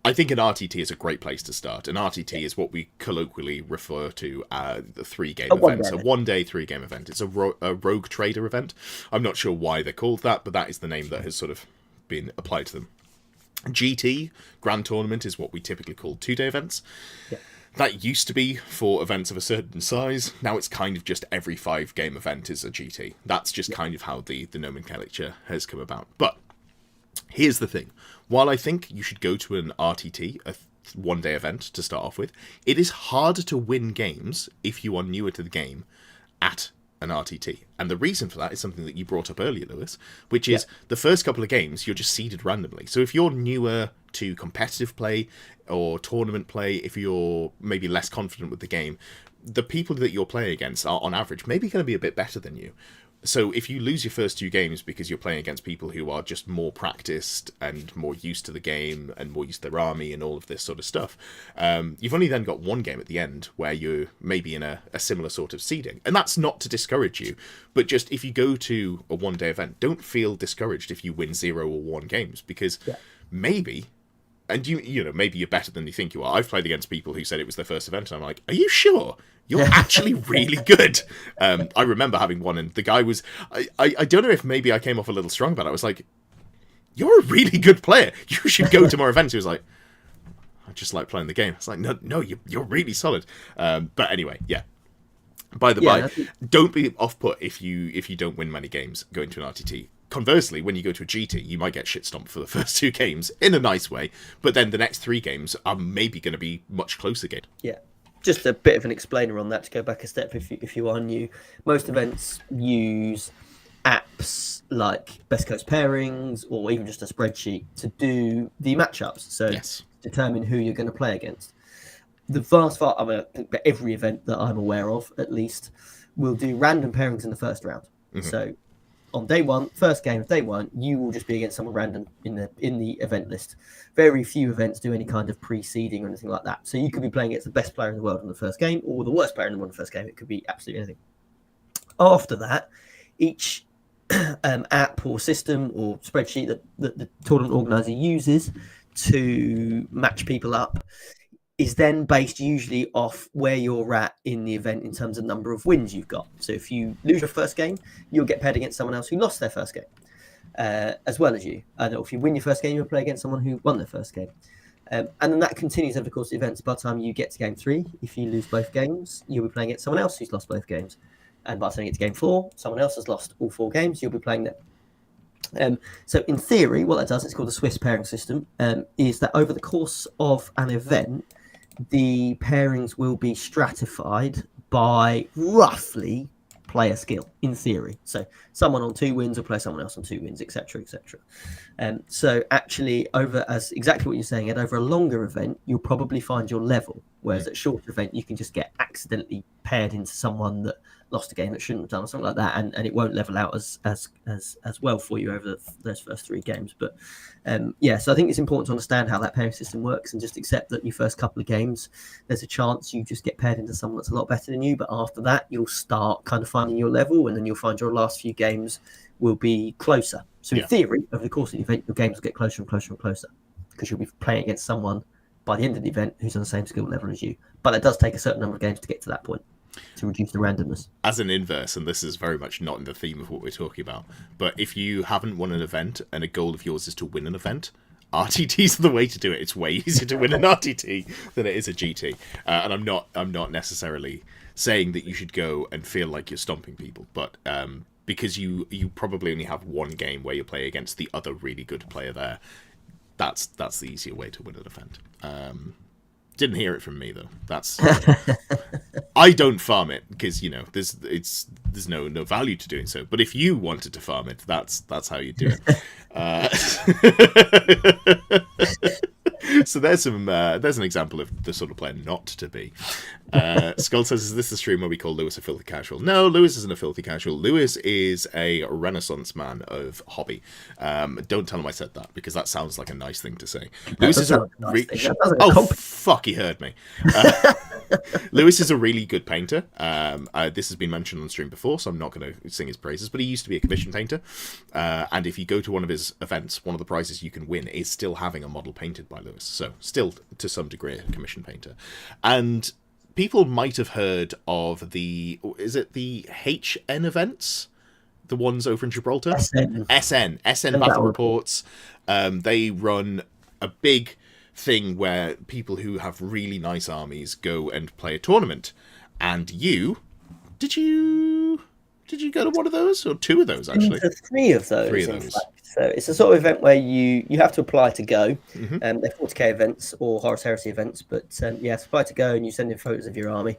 [SPEAKER 2] I think an RTT is a great place to start. An RTT is what we colloquially refer to as the 3-game event. So 1-day 3-game event. It's a rogue trader event. I'm not sure why they're called that, but that is the name that has sort of been applied to them. GT, Grand Tournament, is what we typically call 2-day events. Yeah. That used to be for events of a certain size. Now it's kind of just every 5-game event is a GT. That's just kind of how the nomenclature has come about. But here's the thing. While I think you should go to an RTT, a 1-day event to start off with, it is harder to win games if you are newer to the game at an RTT. And the reason for that is something that you brought up earlier, Lewis, which is the first couple of games, you're just seeded randomly. So if you're newer to competitive play or tournament play, if you're maybe less confident with the game, the people that you're playing against are, on average, maybe going to be a bit better than you. So if you lose your first 2 games because you're playing against people who are just more practiced and more used to the game and more used to their army and all of this sort of stuff, you've only then got 1 game at the end where you're maybe in a similar sort of seeding. And that's not to discourage you, but just if you go to a 1-day event, don't feel discouraged if you win 0 or 1 games, because maybe... And maybe you're better than you think you are. I've played against people who said it was their first event, and I'm like, are you sure? You're actually really good. I remember having one, and the guy was... I don't know if maybe I came off a little strong about it. I was like, you're a really good player. You should go to more events. He was like, I just like playing the game. I was like, no, you're really solid. But anyway, yeah. By the by, don't be off-put if you don't win many games going to an RTT. Conversely, when you go to a GT, you might get shit stomped for the first 2 games in a nice way, but then the next 3 games are maybe going to be much closer again.
[SPEAKER 1] Yeah, just a bit of an explainer on that to go back a step if you are new. Most events use apps like Best Coast Pairings or even just a spreadsheet to do the matchups, so determine who you're going to play against. The I think that every event that I'm aware of, at least, will do random pairings in the first round. So on day one, first game of day one, you will just be against someone random in the event list. Very few events do any kind of pre-seeding or anything like that. So you could be playing against the best player in the world in the first game, or the worst player in the world in the first game. It could be absolutely anything. After that, each app or system or spreadsheet that the tournament organizer uses to match people up is then based usually off where you're at in the event in terms of number of wins you've got. So if you lose your first game, you'll get paired against someone else who lost their first game, as well as you. And if you win your first game, you'll play against someone who won their first game. And then that continues over the course of the events. By the time you get to game 3, if you lose both games, you'll be playing against someone else who's lost both games. And by the time you get to game 4, someone else has lost all 4 games, you'll be playing them. So in theory, what that does, it's called the Swiss pairing system, is that over the course of an event, the pairings will be stratified by roughly player skill, in theory. So someone on 2 wins will play someone else on 2 wins, etc., etc. So actually, as exactly what you're saying, Ed, over a longer event, you'll probably find your level. Whereas at a shorter event, you can just get accidentally paired into someone that lost a game that shouldn't have done, or something like that, and it won't level out as well for you over those first 3 games. But so I think it's important to understand how that pairing system works and just accept that your first couple of games, there's a chance you just get paired into someone that's a lot better than you. But after that, you'll start kind of finding your level, and then you'll find your last few games will be closer. So in theory, over the course of the event, your games will get closer and closer and closer because you'll be playing against someone by the end of the event who's on the same skill level as you. But it does take a certain number of games to get to that point, to reduce the randomness.
[SPEAKER 2] As an inverse, and this is very much not in the theme of what we're talking about, but if you haven't won an event and a goal of yours is to win an event, RTTs are the way to do it. It's way easier to win an RTT than it is a GT. And I'm not necessarily saying that you should go and feel like you're stomping people, but because you probably only have one game where you play against the other really good player there, that's the easier way to win an event. Didn't hear it from me though. That's I don't farm it because there's no value to doing so. But if you wanted to farm it, that's how you do it. So there's an example of the sort of player not to be. Skull says, "Is this the stream where we call Lewis a filthy casual?" No, Lewis isn't a filthy casual. Lewis is a renaissance man of hobby. Don't tell him I said that because that sounds like a nice thing to say. Lewis is fuck, he heard me. Lewis is a really good painter. This has been mentioned on stream before, so I'm not going to sing his praises, but he used to be a commission painter. And if you go to one of his events, one of the prizes you can win is still having a model painted by Lewis. So still, to some degree, a commission painter. And people might have heard of the HN events? The ones over in Gibraltar? SN Battle Reports. They run a big thing where people who have really nice armies go and play a tournament. And did you go to one of those or 2 of those actually?
[SPEAKER 1] 3 of those.
[SPEAKER 2] 3 of those.
[SPEAKER 1] So it's a sort of event where you have to apply to go. They're 40k events or Horus Heresy events, but apply to go and you send in photos of your army.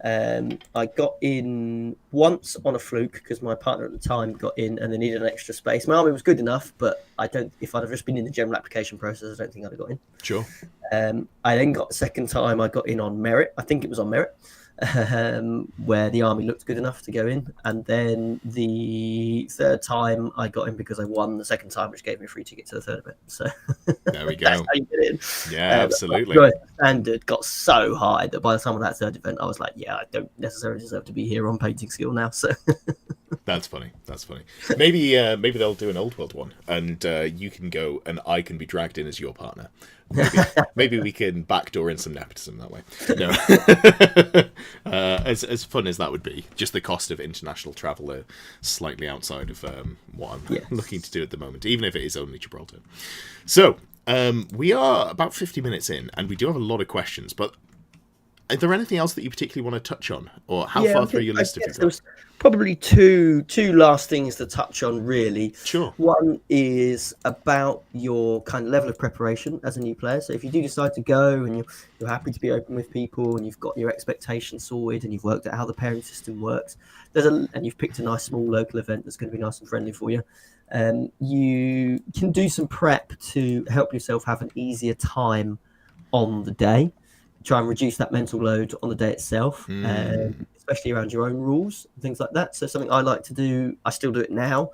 [SPEAKER 1] I got in once on a fluke because my partner at the time got in and they needed an extra space. My army was good enough, but if I'd have just been in the general application process, I don't think I'd have got in.
[SPEAKER 2] Sure.
[SPEAKER 1] I then got the second time I got in on merit. I think it was on merit. Where the army looked good enough to go in, and then the third time I got in because I won the second time, which gave me a free ticket to the third event. So
[SPEAKER 2] there we go.
[SPEAKER 1] That's how you get in.
[SPEAKER 2] Yeah, absolutely.
[SPEAKER 1] My standard got so high that by the time of that third event, I was like, I don't necessarily deserve to be here on painting skill now. So
[SPEAKER 2] That's funny. Maybe they'll do an old world one, and you can go, and I can be dragged in as your partner. Maybe we can backdoor in some nepotism that way. No, as fun as that would be, just the cost of international travel are slightly outside of what I'm looking to do at the moment, even if it is only Gibraltar. So we are about 50 minutes in, and we do have a lot of questions. But is there anything else that you particularly want to touch on, or how far through your list have you got?
[SPEAKER 1] Probably two last things to touch on, really.
[SPEAKER 2] Sure.
[SPEAKER 1] One is about your kind of level of preparation as a new player. So if you do decide to go and you're happy to be open with people and you've got your expectations sorted and you've worked out how the pairing system works, and you've picked a nice small local event that's going to be nice and friendly for you, you can do some prep to help yourself have an easier time on the day. try and reduce that mental load on the day itself, especially around your own rules and things like that. So something I like to do, I still do it now,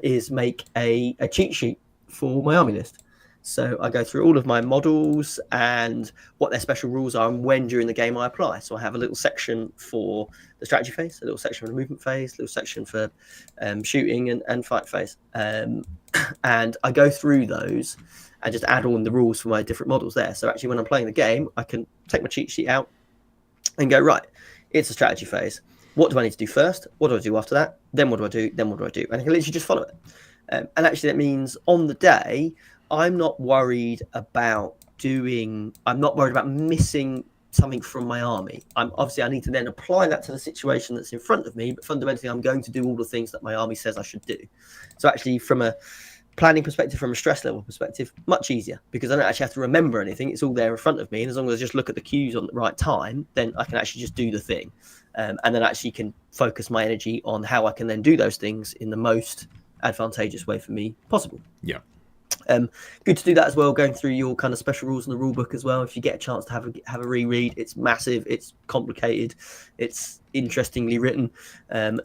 [SPEAKER 1] is make a cheat sheet for my army list. So I go through all of my models and what their special rules are and when during the game I apply. So I have a little section for the strategy phase, a little section for the movement phase, a little section for shooting and fight phase. And I go through those and just add on the rules for my different models there. So actually when I'm playing the game, I can take my cheat sheet out and go, right, it's a strategy phase. What do I need to do first? What do I do after that? Then what do I do? Then what do I do? And I can literally just follow it. And actually that means on the day, I'm not worried about missing something from my army. I need to then apply that to the situation that's in front of me, but fundamentally I'm going to do all the things that my army says I should do. So actually from a planning perspective, from a stress level perspective, much easier, because I don't actually have to remember anything. It's all there in front of me, and as long as I just look at the cues on the right time, then I can actually just do the thing, and then actually can focus my energy on how I can then do those things in the most advantageous way for me possible.
[SPEAKER 2] Yeah.
[SPEAKER 1] Good to do that as well, going through your kind of special rules in the rule book as well. If you get a chance to have a reread, it's massive, it's complicated, it's interestingly written.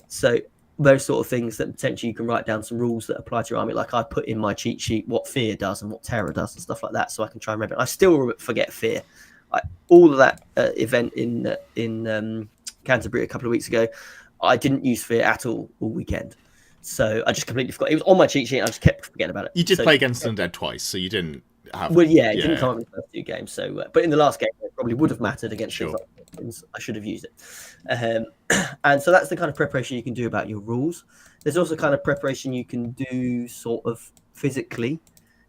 [SPEAKER 1] So those sort of things that potentially you can write down some rules that apply to your army. Like I put in my cheat sheet what fear does and what terror does and stuff like that, so I can try and remember. I still forget fear. All of that event in Canterbury a couple of weeks ago, I didn't use fear at all weekend. So I just completely forgot. It was on my cheat sheet. And I just kept forgetting about it.
[SPEAKER 2] You did play against Undead twice, so you didn't have.
[SPEAKER 1] Well, yeah, it didn't come up in the first 2 games. So, but in the last game, it probably would have mattered against.
[SPEAKER 2] Sure.
[SPEAKER 1] I should have used it. And so that's the kind of preparation you can do about your rules. There's also kind of preparation you can do sort of physically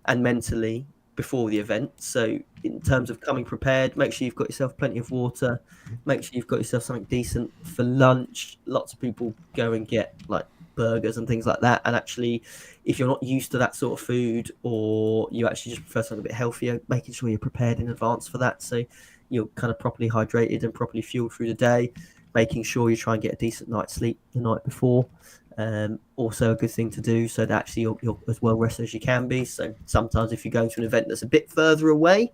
[SPEAKER 1] and mentally before the event. So in terms of coming prepared, make sure you've got yourself plenty of water. Make sure you've got yourself something decent for lunch. Lots of people go and get like burgers and things like that, and actually if you're not used to that sort of food, or you actually just prefer something a bit healthier, making sure you're prepared in advance for that, so you're kind of properly hydrated and properly fueled through the day, making sure you try and get a decent night's sleep the night before, also a good thing to do, so that actually you're as well rested as you can be. So sometimes if you're going to an event that's a bit further away,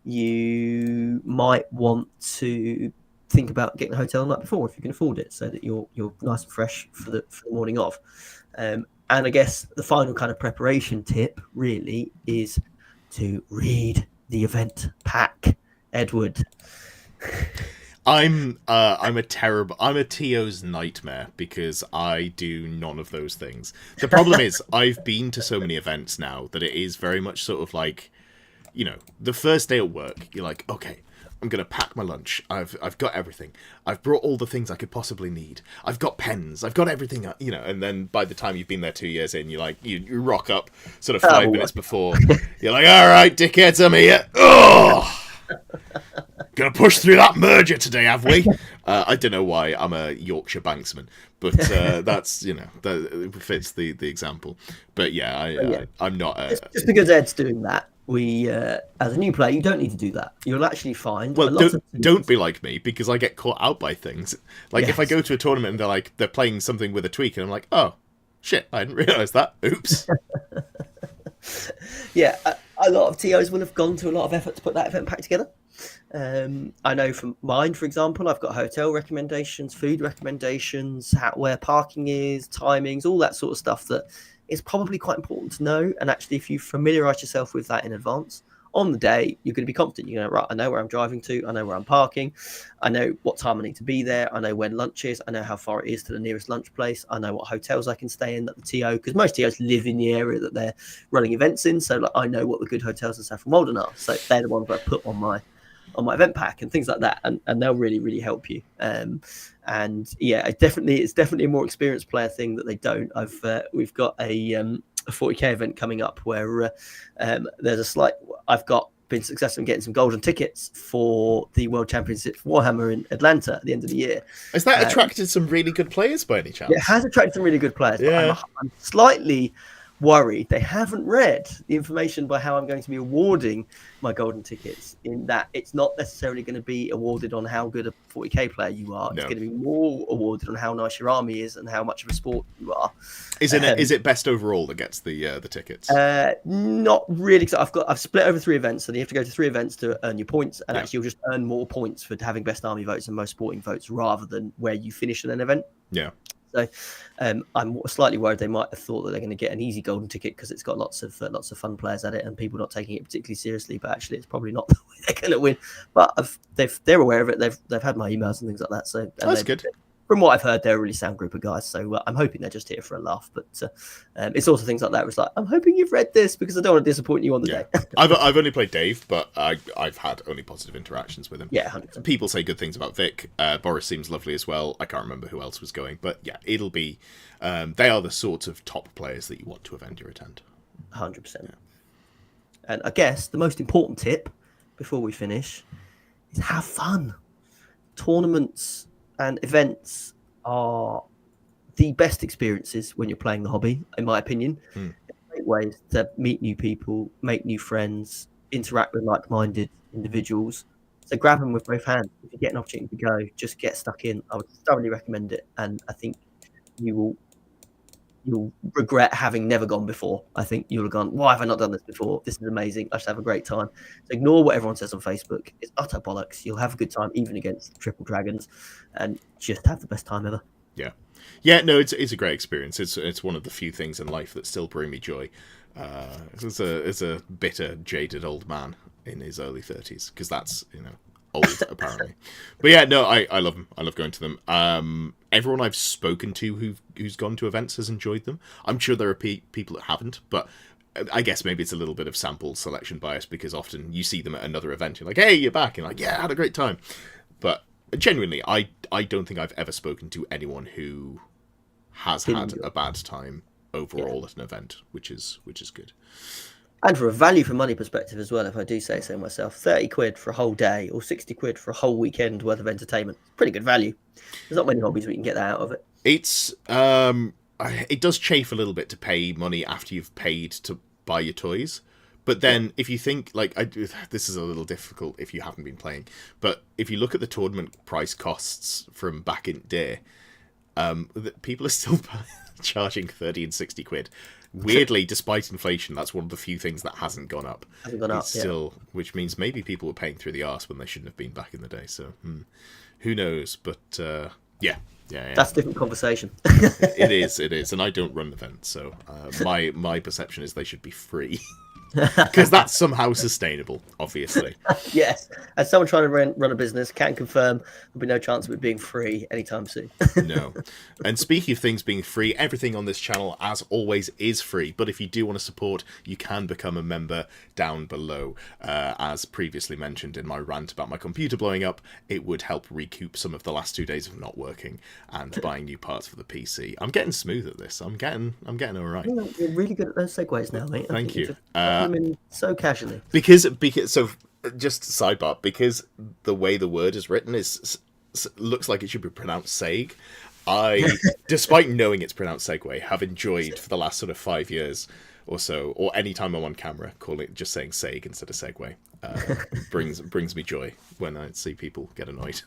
[SPEAKER 1] you might want to think about getting a hotel the night before if you can afford it, so that you're nice and fresh for the morning of. And I guess the final kind of preparation tip really is to read the event pack. Edward.
[SPEAKER 2] I'm a TO's nightmare, because I do none of those things. The problem is I've been to so many events now that it is very much sort of like, you know, the first day at work, you're like, okay, I'm going to pack my lunch. I've got everything. I've brought all the things I could possibly need. I've got pens. I've got everything, you know, and then by the time you've been there 2 years in, you're like, you rock up sort of 5 minutes before. You're like, all right, dickheads, I'm here. Oh! Gonna push through that merger today, have we? I don't know why I'm a Yorkshire banksman, but that's, you know, that fits the example. But yeah, I'm not.
[SPEAKER 1] Just because Ed's doing that, we as a new player, you don't need to do that. You'll actually find.
[SPEAKER 2] Well, don't be like me, because I get caught out by things. Like if I go to a tournament and they're playing something with a tweak, and I'm like, oh shit, I didn't realise that. Oops.
[SPEAKER 1] Yeah, a lot of TOs will have gone to a lot of effort to put that event pack together. I know from mine, for example, I've got hotel recommendations, food recommendations, where parking is, timings, all that sort of stuff that is probably quite important to know. And actually, if you familiarise yourself with that in advance, on the day, you're going to be confident. You're going to, right, I know where I'm driving to, I know where I'm parking, I know what time I need to be there, I know when lunch is, I know how far it is to the nearest lunch place, I know what hotels I can stay in that the TO, because most TOs live in the area that they're running events in, so like, I know what the good hotels in Saffron Walden are, so they're the ones that I put on my event pack and things like that, and they'll really, really help you. And yeah, it's definitely a more experienced player thing that they don't. We've got a 40k event coming up where I've been successful in getting some golden tickets for the World Championship Warhammer in Atlanta at the end of the year.
[SPEAKER 2] Has that attracted some really good players by any chance?
[SPEAKER 1] It has attracted some really good players.
[SPEAKER 2] Yeah.
[SPEAKER 1] But I'm slightly worried they haven't read the information by how I'm going to be awarding my golden tickets, in that it's not necessarily going to be awarded on how good a 40k player you are. It's going to be more awarded on how nice your army is and how much of a sport you are.
[SPEAKER 2] Is it best overall that gets the tickets?
[SPEAKER 1] Not really. So I've split over 3 events, so you have to go to 3 events to earn your points, and actually you'll just earn more points for having best army votes and most sporting votes rather than where you finish in an event.
[SPEAKER 2] Yeah.
[SPEAKER 1] So I'm slightly worried they might have thought that they're going to get an easy golden ticket because it's got lots of fun players at it and people not taking it particularly seriously. But actually, it's probably not the way they're going to win. But they're aware of it. They've had my emails and things like that. So
[SPEAKER 2] that's good.
[SPEAKER 1] From what I've heard, they're a really sound group of guys. So I'm hoping they're just here for a laugh. But it's also things like that. It's like, I'm hoping you've read this because I don't want to disappoint you on the day.
[SPEAKER 2] I've only played Dave, but I've had only positive interactions with him.
[SPEAKER 1] Yeah, 100%.
[SPEAKER 2] People say good things about Vic. Boris seems lovely as well. I can't remember who else was going. But yeah, it'll be... they are the sort of top players that you want to event your attend.
[SPEAKER 1] 100%. Yeah. And I guess the most important tip before we finish is have fun. Tournaments and events are the best experiences when you're playing the hobby, in my opinion. Great ways to meet new people, make new friends, interact with like-minded individuals. So grab them with both hands. If you get an opportunity to go, just get stuck in. I would thoroughly recommend it, and I think you'll regret having never gone before. I think you'll have gone, why have I not done this before? This is amazing. I should have a great time. So ignore what everyone says on Facebook. It's utter bollocks. You'll have a good time, even against triple dragons, and just have the best time ever.
[SPEAKER 2] Yeah, no, it's a great experience. It's one of the few things in life that still bring me joy. As a bitter, jaded old man in his early 30s, because that's, old apparently. But yeah, no, I love them. I love going to them. Everyone I've spoken to who's gone to events has enjoyed them. I'm sure there are people that haven't, but I guess maybe it's a little bit of sample selection bias, because often you see them at another event, you're like, hey, you're back, and like, yeah, I had a great time. But genuinely, I don't think I've ever spoken to anyone who has had a bad time overall at an event, which is good.
[SPEAKER 1] And for a value for money perspective as well, if I do say so myself, 30 quid for a whole day or 60 quid for a whole weekend worth of entertainment. Pretty good value. There's not many hobbies we can get that out of it.
[SPEAKER 2] It's it does chafe a little bit to pay money after you've paid to buy your toys. But then if you think, this is a little difficult if you haven't been playing, but if you look at the tournament price costs from back in the day, people are still charging 30 and 60 quid. Weirdly, despite inflation, that's one of the few things that hasn't gone up. Still, which means maybe people were paying through the arse when they shouldn't have been back in the day. So, who knows? But yeah.
[SPEAKER 1] That's a different conversation.
[SPEAKER 2] It is, and I don't run events, so my perception is they should be free. Because that's somehow sustainable, obviously.
[SPEAKER 1] Yes. As someone trying to run a business, can confirm there'll be no chance of it being free anytime soon.
[SPEAKER 2] No. And speaking of things being free, everything on this channel, as always, is free. But if you do want to support, you can become a member down below. As previously mentioned in my rant about my computer blowing up, it would help recoup some of the last 2 days of not working and buying new parts for the PC. I'm getting smooth at this. I'm getting all right.
[SPEAKER 1] You're really good at those segues now, mate.
[SPEAKER 2] Thank you.
[SPEAKER 1] So casually.
[SPEAKER 2] Because so just sidebar, because the way the word is written looks like it should be pronounced seg. I, despite knowing it's pronounced segue, have enjoyed for the last sort of 5 years or so, or any time I'm on camera, just saying seg instead of segue. Brings me joy when I see people get annoyed.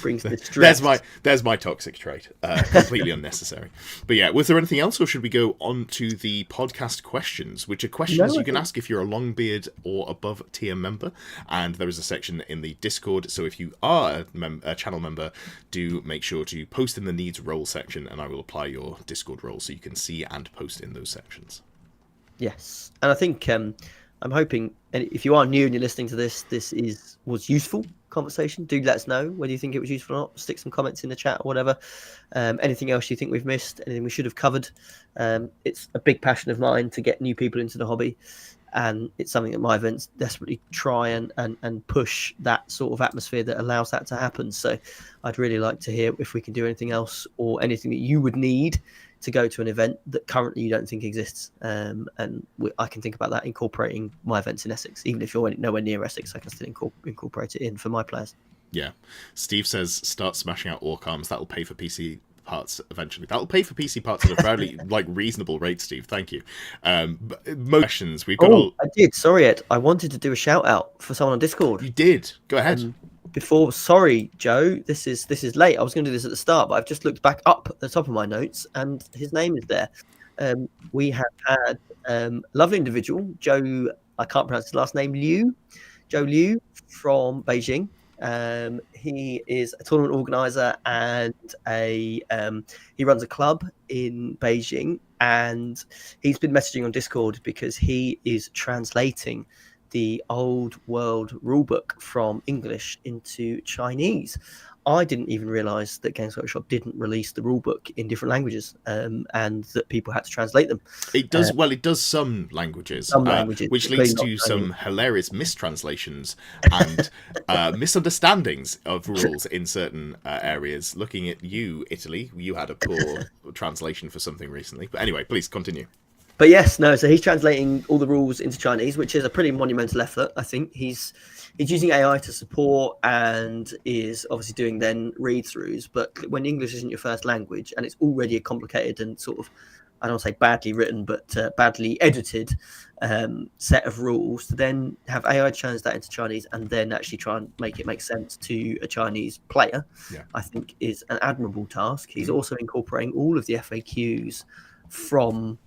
[SPEAKER 1] Brings me stress.
[SPEAKER 2] There's my toxic trait. Completely unnecessary. But yeah, was there anything else, or should we go on to the podcast questions, which are questions you can ask if you're a Longbeard or above tier member, and there is a section in the Discord. So if you are a channel member, do make sure to post in the needs role section, and I will apply your Discord role so you can see and post in those sections.
[SPEAKER 1] Yes, and I think I'm hoping, and if you are new and you're listening to this was useful conversation. Do let us know whether you think it was useful or not. Stick some comments in the chat or whatever. Anything else you think we've missed, anything we should have covered. It's a big passion of mine to get new people into the hobby, and it's something that my events desperately try and push that sort of atmosphere that allows that to happen. So I'd really like to hear if we can do anything else or anything that you would need to go to an event that currently you don't think exists. I can think about that incorporating my events in Essex. Even if you're nowhere near Essex, I can still incorporate it in for my players.
[SPEAKER 2] Yeah. Steve says, start smashing out orc arms. That'll pay for PC parts eventually. That'll pay for PC parts at a fairly like reasonable rate, Steve. Thank you. Most questions we've got.
[SPEAKER 1] I did. Sorry, Ed. I wanted to do a shout out for someone on Discord.
[SPEAKER 2] You did. Go ahead.
[SPEAKER 1] Sorry, Joe. This is late. I was going to do this at the start, but I've just looked back up at the top of my notes, and his name is there. We have had lovely individual, Joe. I can't pronounce his last name. Joe Liu from Beijing. He is a tournament organizer and he runs a club in Beijing, and he's been messaging on Discord because he is translating the old world rulebook from English into Chinese. I didn't even realize that Games Workshop didn't release the rulebook in different languages, and that people had to translate them.
[SPEAKER 2] It does it does some languages, which leads to some hilarious mistranslations and misunderstandings of rules in certain areas. Looking at you, Italy, you had a poor translation for something recently. But anyway, please continue.
[SPEAKER 1] But yes, no, so he's translating all the rules into Chinese, which is a pretty monumental effort. I think he's using AI to support and is obviously doing then read-throughs. But when English isn't your first language and it's already a complicated and sort of, I don't want to say badly written, but badly edited set of rules, to then have AI translate that into Chinese and then actually try and make it make sense to a Chinese player, I think is an admirable task. He's also incorporating all of the FAQs from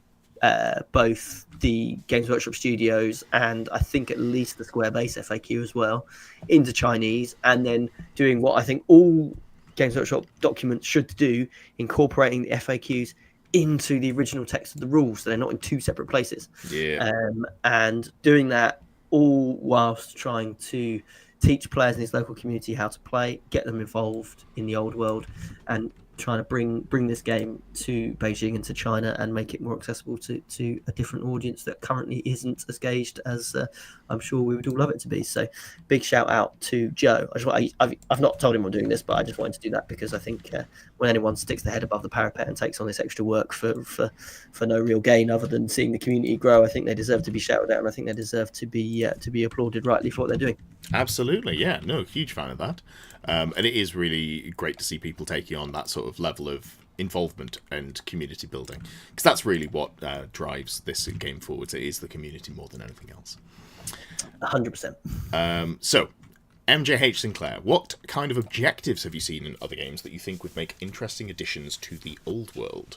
[SPEAKER 1] both the Games Workshop studios and I think at least the Square Base FAQ as well into Chinese, and then doing what I think all Games Workshop documents should do, incorporating the FAQs into the original text of the rules so they're not in two separate places. And doing that all whilst trying to teach players in his local community how to play, get them involved in the old world, and trying to bring this game to Beijing and to China and make it more accessible to a different audience that currently isn't as gauged as I'm sure we would all love it to be. So big shout out to Joe. I've not told him I'm doing this, but I just wanted to do that because I think when anyone sticks their head above the parapet and takes on this extra work for no real gain other than seeing the community grow, I think they deserve to be shouted out, and I think they deserve to be applauded rightly for what they're doing.
[SPEAKER 2] Absolutely, yeah, no, huge fan of that. And it is really great to see people taking on that sort of level of involvement and community building, because that's really what drives this game forwards. It is the community more than anything else.
[SPEAKER 1] 100%.
[SPEAKER 2] So, MJH Sinclair, what kind of objectives have you seen in other games that you think would make interesting additions to the old world?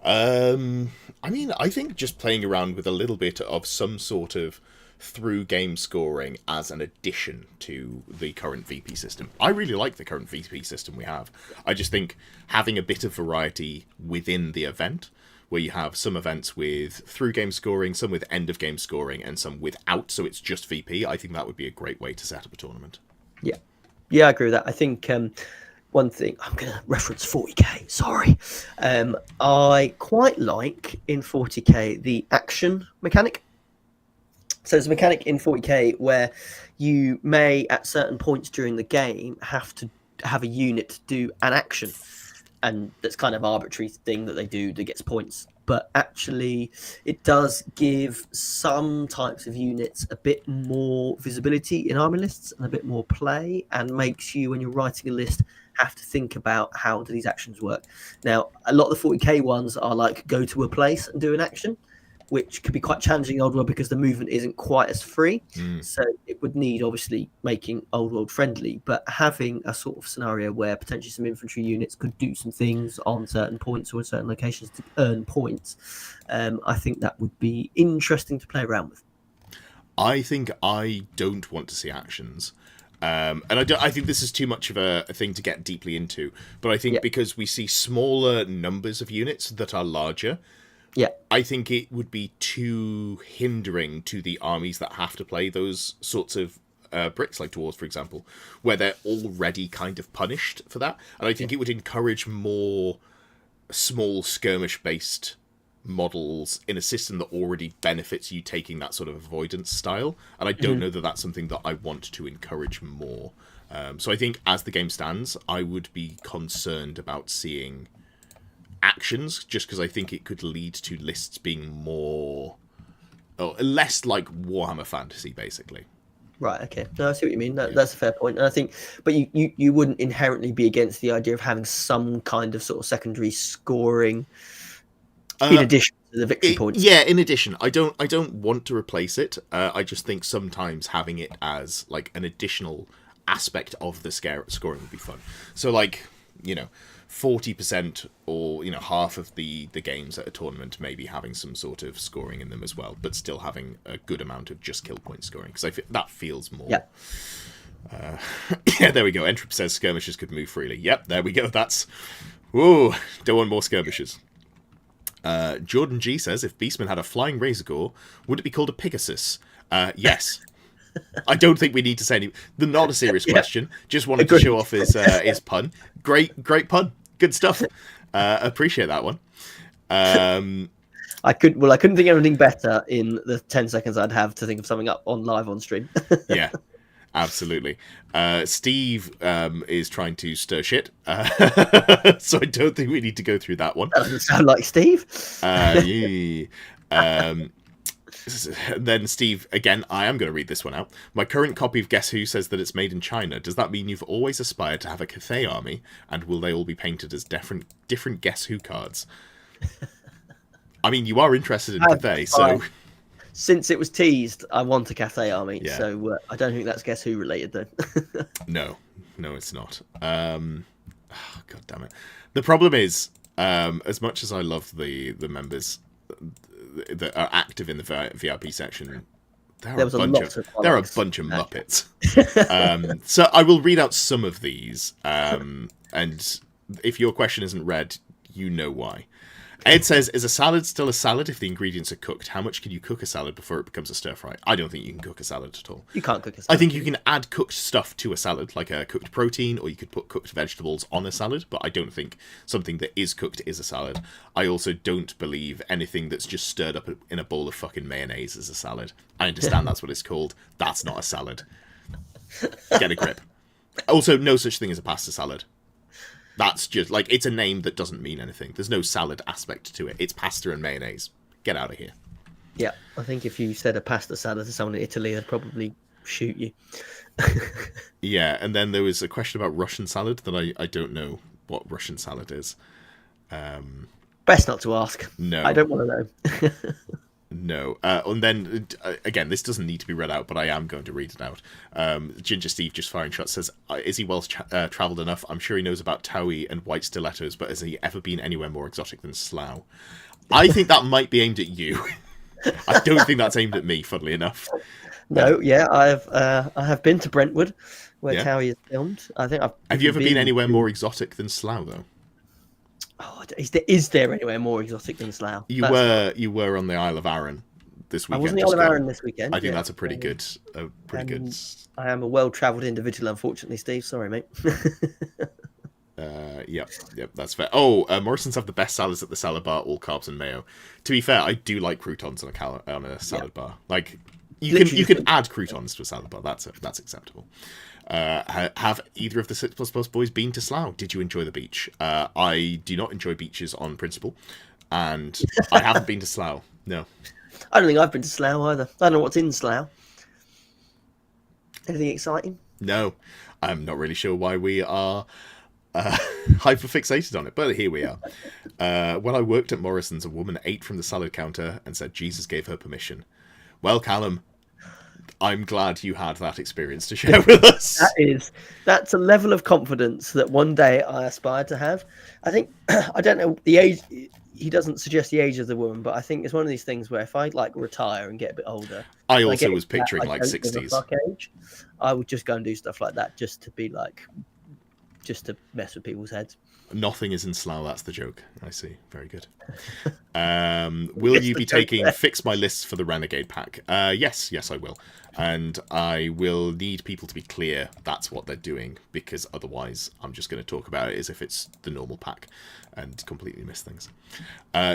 [SPEAKER 2] I mean, I think just playing around with a little bit of some sort of through game scoring as an addition to the current VP system. I really like the current VP system we have. I just think having a bit of variety within the event, where you have some events with through game scoring, some with end of game scoring, and some without, so it's just VP, I think that would be a great way to set up a tournament.
[SPEAKER 1] Yeah, I agree with that. I think one thing, I'm going to reference 40k, sorry. I quite like in 40k the action mechanic. So there's a mechanic in 40k where you may, at certain points during the game, have to have a unit do an action. And that's kind of arbitrary thing that they do that gets points. But actually, it does give some types of units a bit more visibility in army lists and a bit more play, and makes you, when you're writing a list, have to think about how do these actions work. Now, a lot of the 40k ones are like go to a place and do an action, which could be quite challenging in Old World because the movement isn't quite as free. So it would need, obviously, making Old World friendly, but having a sort of scenario where potentially some infantry units could do some things on certain points or in certain locations to earn points, I think that would be interesting to play around with.
[SPEAKER 2] I think I don't want to see actions. And I think this is too much of a thing to get deeply into, but I think because we see smaller numbers of units that are larger, I think it would be too hindering to the armies that have to play those sorts of bricks, like dwarves, for example, where they're already kind of punished for that. And I think it would encourage more small skirmish-based models in a system that already benefits you taking that sort of avoidance style. And I don't know that that's something that I want to encourage more. So I think as the game stands, I would be concerned about seeing actions, just because I think it could lead to lists being less like Warhammer Fantasy, basically.
[SPEAKER 1] Right. Okay. No, I see what you mean. That's a fair point. And I think, but you wouldn't inherently be against the idea of having some kind of sort of secondary scoring in addition to the victory points.
[SPEAKER 2] Yeah, in addition, I don't want to replace it. I just think sometimes having it as like an additional aspect of the scoring would be fun. So like, 40% or half of the games at a tournament maybe having some sort of scoring in them as well, but still having a good amount of just kill point scoring, because that feels more.
[SPEAKER 1] Yeah.
[SPEAKER 2] Yeah, there we go. Entropy says skirmishers could move freely. Yep, there we go. That's don't want more skirmishers. Jordan G says, if Beastman had a flying razor gore, would it be called a Pegasus? Yes. I don't think we need to say any. Not a serious question. Just wanted to show off his pun. Great pun. Good stuff. Appreciate that one.
[SPEAKER 1] I couldn't think of anything better in the 10 seconds I'd have to think of something up live on stream.
[SPEAKER 2] Yeah, absolutely. Steve is trying to stir shit, so I don't think we need to go through that one.
[SPEAKER 1] That doesn't sound like Steve.
[SPEAKER 2] Then Steve, again, I am going to read this one out. My current copy of Guess Who says that it's made in China. Does that mean you've always aspired to have a Cathay army, and will they all be painted as different Guess Who cards? I mean, you are interested in Cathay, so...
[SPEAKER 1] Since it was teased, I want a Cathay army, so I don't think that's Guess Who related, though.
[SPEAKER 2] No, it's not. God damn it. The problem is, as much as I love the members that are active in the VIP section, there are a bunch of Muppets. So I will read out some of these, and if your question isn't read, you know why. Ed says, is a salad still a salad if the ingredients are cooked? How much can you cook a salad before it becomes a stir fry? I don't think you can cook a salad at all.
[SPEAKER 1] You can't cook a salad.
[SPEAKER 2] I think you can add cooked stuff to a salad, like a cooked protein, or you could put cooked vegetables on a salad, but I don't think something that is cooked is a salad. I also don't believe anything that's just stirred up in a bowl of fucking mayonnaise is a salad. I understand that's what it's called. That's not a salad. Get a grip. Also, no such thing as a pasta salad. That's just, like, it's a name that doesn't mean anything. There's no salad aspect to it. It's pasta and mayonnaise. Get out of here.
[SPEAKER 1] Yeah, I think if you said a pasta salad to someone in Italy, they'd probably shoot you.
[SPEAKER 2] Yeah, and then there was a question about Russian salad that I don't know what Russian salad is.
[SPEAKER 1] Best not to ask.
[SPEAKER 2] No.
[SPEAKER 1] I don't want to know.
[SPEAKER 2] No. And then, again, this doesn't need to be read out, but I am going to read it out. Ginger Steve, just firing shots, says, is he well travelled enough? I'm sure he knows about Towie and white stilettos, but has he ever been anywhere more exotic than Slough? I think that might be aimed at you. I don't think that's aimed at me, funnily enough.
[SPEAKER 1] No, yeah, I have been to Brentwood, where Towie is filmed. I think
[SPEAKER 2] Have you ever been anywhere more exotic than Slough, though?
[SPEAKER 1] Oh, is there anywhere more exotic than Slough?
[SPEAKER 2] You were on the Isle of Arran this weekend.
[SPEAKER 1] I was on the Isle of Arran this weekend.
[SPEAKER 2] I think that's a pretty good.
[SPEAKER 1] I am a well-travelled individual, unfortunately, Steve. Sorry, mate.
[SPEAKER 2] Yep, that's fair. Oh, Morrison's have the best salads at the salad bar, all carbs and mayo. To be fair, I do like croutons on a salad bar. Like you can add croutons to a salad bar. That's acceptable. Have either of the 6++ boys been to Slough? Did you enjoy the beach? I do not enjoy beaches on principle, and I haven't been to Slough. No.
[SPEAKER 1] I don't think I've been to Slough either. I don't know what's in Slough. Anything exciting?
[SPEAKER 2] No. I'm not really sure why we are hyper-fixated on it, but here we are. When I worked at Morrison's, a woman ate from the salad counter and said Jesus gave her permission. Well, Callum, I'm glad you had that experience to share with us.
[SPEAKER 1] That's a level of confidence that one day I aspire to have. I think, I don't know the age, he doesn't suggest the age of the woman, but I think it's one of these things where if I retire and get a bit older,
[SPEAKER 2] I also was picturing 60s.
[SPEAKER 1] Age, I would just go and do stuff like that just to mess with people's heads.
[SPEAKER 2] Nothing is in Slough, that's the joke. I see. Very good. Will you be taking Fix My Lists for the Renegade pack? Yes, I will. And I will need people to be clear that's what they're doing, because otherwise I'm just going to talk about it as if it's the normal pack and completely miss things.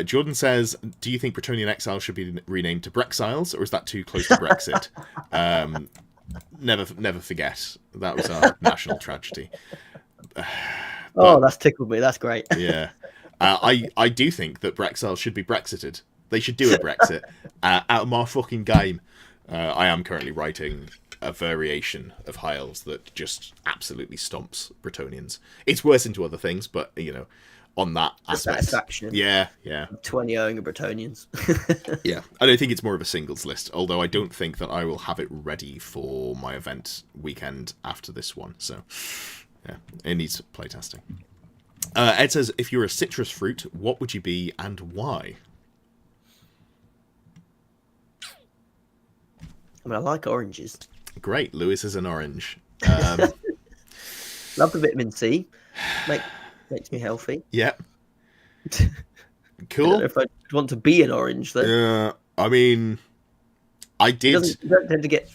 [SPEAKER 2] Jordan says, do you think Bretonian Exile should be renamed to Brexiles, or is that too close to Brexit? Never forget. That was our national tragedy.
[SPEAKER 1] That's tickled me. That's great.
[SPEAKER 2] Yeah. I do think that Brexile should be Brexited. They should do a Brexit out of my fucking game. I am currently writing a variation of high elves that just absolutely stomps Bretonnians. It's worse into other things, but on that aspect,
[SPEAKER 1] satisfaction.
[SPEAKER 2] Yeah.
[SPEAKER 1] 20-0ing Bretonnians.
[SPEAKER 2] Yeah, I don't think it's more of a singles list, although I don't think that I will have it ready for my event weekend after this one. So, yeah, it needs playtesting. Ed says, if you're a citrus fruit, what would you be and why?
[SPEAKER 1] I mean, I like oranges.
[SPEAKER 2] Great, Lewis is an orange.
[SPEAKER 1] Love the vitamin C. Makes me healthy.
[SPEAKER 2] Yeah. Cool.
[SPEAKER 1] I don't know if I want to be an orange, though.
[SPEAKER 2] Yeah, I mean, I did.
[SPEAKER 1] You don't tend to get,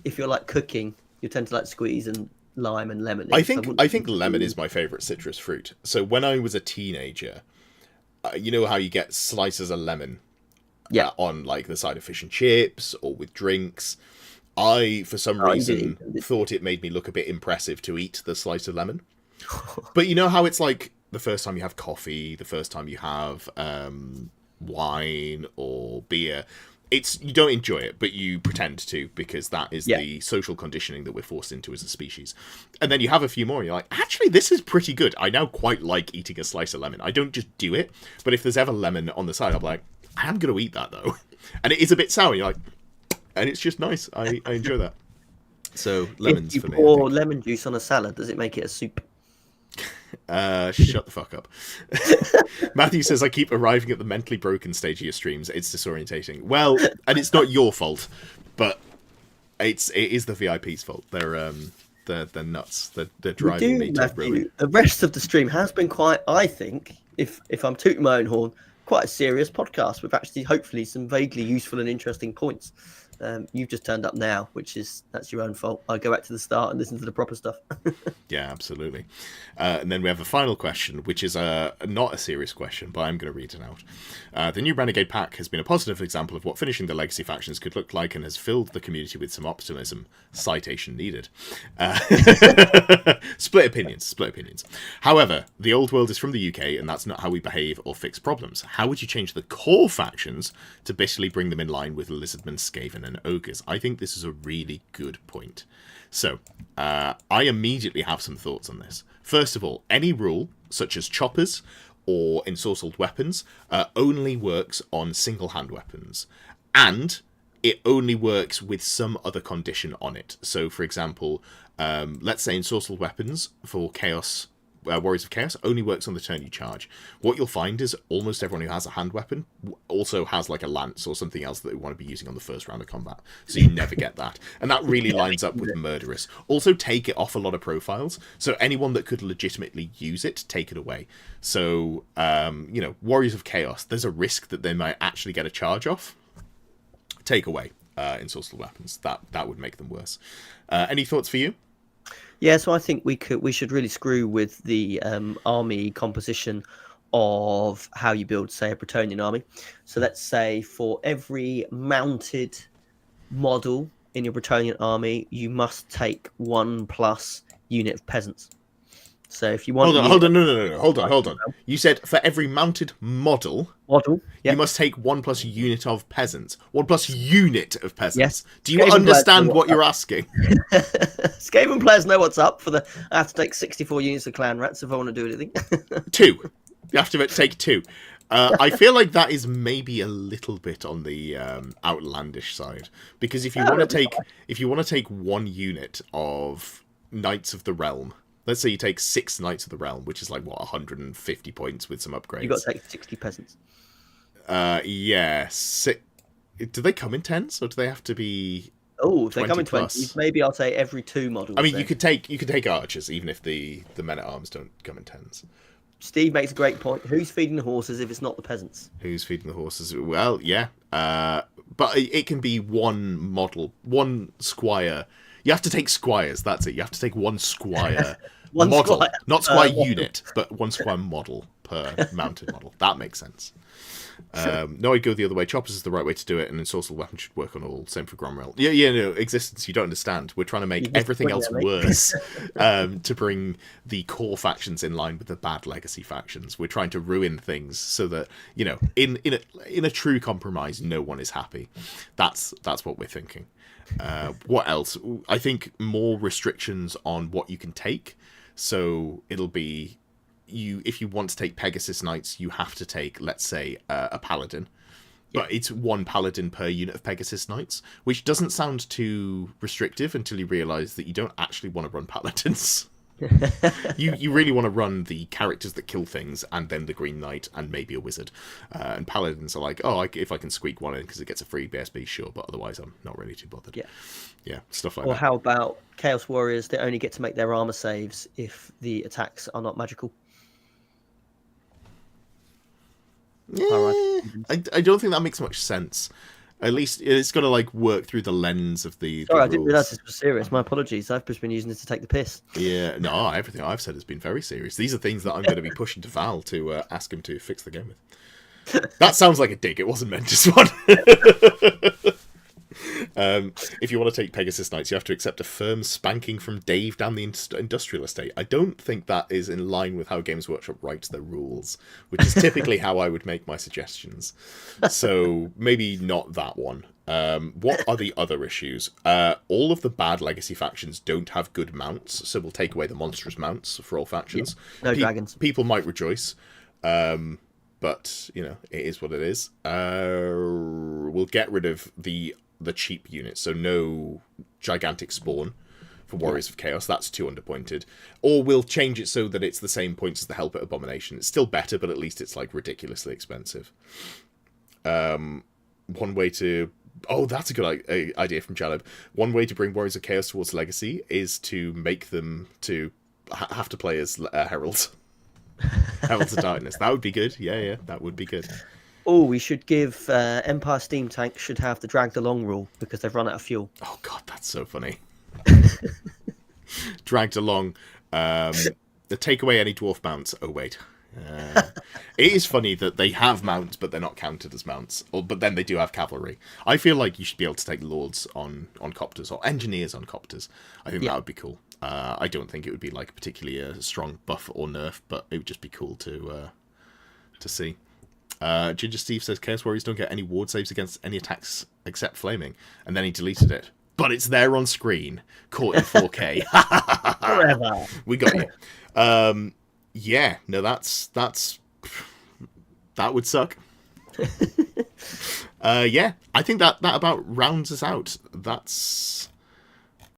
[SPEAKER 1] if you're like cooking, you tend to like squeeze and lime and lemon.
[SPEAKER 2] I think lemon is my favourite citrus fruit. So when I was a teenager, you know how you get slices of lemon on like the side of fish and chips or with drinks. I, for some reason, thought it made me look a bit impressive to eat the slice of lemon. But you know how it's like the first time you have coffee, the first time you have wine or beer, you don't enjoy it, but you pretend to, because that is the social conditioning that we're forced into as a species. And then you have a few more and you're like, actually, this is pretty good. I now quite like eating a slice of lemon. I don't just do it, but if there's ever lemon on the side, I'm like, I am going to eat that though. And it is a bit sour. You're like, and it's just nice. I enjoy that. So lemons for me.
[SPEAKER 1] If you pour lemon juice on a salad, does it make it a soup?
[SPEAKER 2] Shut the fuck up. Matthew says, I keep arriving at the mentally broken stage of your streams. It's disorientating. Well, and it's not your fault, but it is the VIP's fault. They're nuts. They're driving me to ruin.
[SPEAKER 1] The rest of the stream has been quite, I think, if I'm tooting my own horn, quite a serious podcast with actually hopefully some vaguely useful and interesting points. You've just turned up now, that's your own fault. I'll go back to the start and listen to the proper stuff.
[SPEAKER 2] Yeah, absolutely. And then we have a final question, which is not a serious question, but I'm going to read it out. The new Renegade pack has been a positive example of what finishing the legacy factions could look like and has filled the community with some optimism. Citation needed. Split opinions. However, the old world is from the UK, and that's not how we behave or fix problems. How would you change the core factions to basically bring them in line with Lizardmen, Skaven, and Ogres? I think this is a really good point. So, I immediately have some thoughts on this. First of all, any rule, such as choppers or ensorcelled weapons, only works on single-hand weapons. And it only works with some other condition on it. So, for example, let's say ensorcelled weapons for Chaos, Warriors of Chaos, only works on the turn you charge. What you'll find is almost everyone who has a hand weapon also has like a lance or something else that they want to be using on the first round of combat. So you never get that. And that really lines up with Murderous. Also take it off a lot of profiles. So anyone that could legitimately use it, take it away. So, Warriors of Chaos, there's a risk that they might actually get a charge off. Take away ensorcelled weapons. That would make them worse. Any thoughts for you?
[SPEAKER 1] Yeah, so I think we should really screw with the army composition of how you build, say, a Bretonnian army. So let's say for every mounted model in your Bretonnian army, you must take 1+ unit of peasants. So if you want,
[SPEAKER 2] hold on. You said for every mounted model, you must take 1+ unit of peasants. 1+ unit of peasants. Yes. Do you understand what you're asking?
[SPEAKER 1] Skaven players know what's up. I have to take 64 units of clan rats if I want to do anything.
[SPEAKER 2] 2. You have to take 2. I feel like that is maybe a little bit on the outlandish side, because if you want to take 1 unit of Knights of the Realm. Let's say you take 6 Knights of the Realm, which is like, 150 points with some upgrades.
[SPEAKER 1] You've got to take 60 peasants.
[SPEAKER 2] Yeah. Do they come in 10s, or do they have to be...
[SPEAKER 1] Oh, if they come in 20s, maybe I'll say every 2 models.
[SPEAKER 2] I mean, you could take archers, even if the men-at-arms don't come in 10s.
[SPEAKER 1] Steve makes a great point. Who's feeding the horses if it's not the peasants?
[SPEAKER 2] Who's feeding the horses? Well, yeah. But it can be 1 model, 1 squire... You have to take squires, that's it. You have to take 1 squire model. Not squire unit, but 1 squire model per mounted model. That makes sense. No, I'd go the other way. Choppers is the right way to do it, and ensorcelled weapon should work on all. Same for Gromrel. No, existence, you don't understand. We're trying to make everything else worse to bring the core factions in line with the bad legacy factions. We're trying to ruin things so that, in a true compromise, no one is happy. That's what we're thinking. What else? I think more restrictions on what you can take. So it'll be... if you want to take Pegasus Knights, you have to take, let's say, a Paladin. But it's one Paladin per unit of Pegasus Knights, which doesn't sound too restrictive until you realise that you don't actually want to run Paladins. You really want to run the characters that kill things, and then the Green Knight, and maybe a Wizard. And Paladins are like, if I can squeak one in because it gets a free BSB, sure, but otherwise I'm not really too bothered. Yeah, stuff like that.
[SPEAKER 1] Or how about Chaos Warriors? They only get to make their armor saves if the attacks are not magical.
[SPEAKER 2] I don't think that makes much sense. At least it's got to work through the lens of the.
[SPEAKER 1] Sorry, I didn't realise this was serious. My apologies. I've just been using it to take the piss.
[SPEAKER 2] Yeah, no, everything I've said has been very serious. These are things that I'm going to be pushing to Val to ask him to fix the game with. That sounds like a dig. It wasn't meant as one. If you want to take Pegasus Knights, you have to accept a firm spanking from Dave down the industrial estate. I don't think that is in line with how Games Workshop writes their rules, which is typically how I would make my suggestions. So maybe not that one. What are the other issues? All of the bad legacy factions don't have good mounts, so we'll take away the monstrous mounts for all factions.
[SPEAKER 1] No dragons.
[SPEAKER 2] People might rejoice. But, it is what it is. We'll get rid of the cheap units, so no gigantic spawn for Warriors of Chaos. That's too underpointed. Or we'll change it so that it's the same points as the Helpet Abomination. It's still better, but at least it's ridiculously expensive. One way to... Oh, that's a good idea from Jaleb. One way to bring Warriors of Chaos towards Legacy is to make them to have to play as Heralds. Heralds of Darkness. That would be good. Yeah, that would be good.
[SPEAKER 1] Oh, we should give Empire Steam Tank should have the dragged along rule because they've run out of fuel.
[SPEAKER 2] Oh god, that's so funny. Dragged along. Take away any dwarf mounts. Oh wait. It is funny that they have mounts, but they're not counted as mounts. But then they do have cavalry. I feel like you should be able to take lords on copters or engineers on copters. I think that would be cool. I don't think it would be particularly a strong buff or nerf, but it would just be cool to see. Ginger Steve says Chaos Warriors don't get any ward saves against any attacks except flaming, and then he deleted it. But it's there on screen, caught in 4K.
[SPEAKER 1] Forever.
[SPEAKER 2] We got you. Yeah, no, that would suck. Yeah, I think that about rounds us out. That's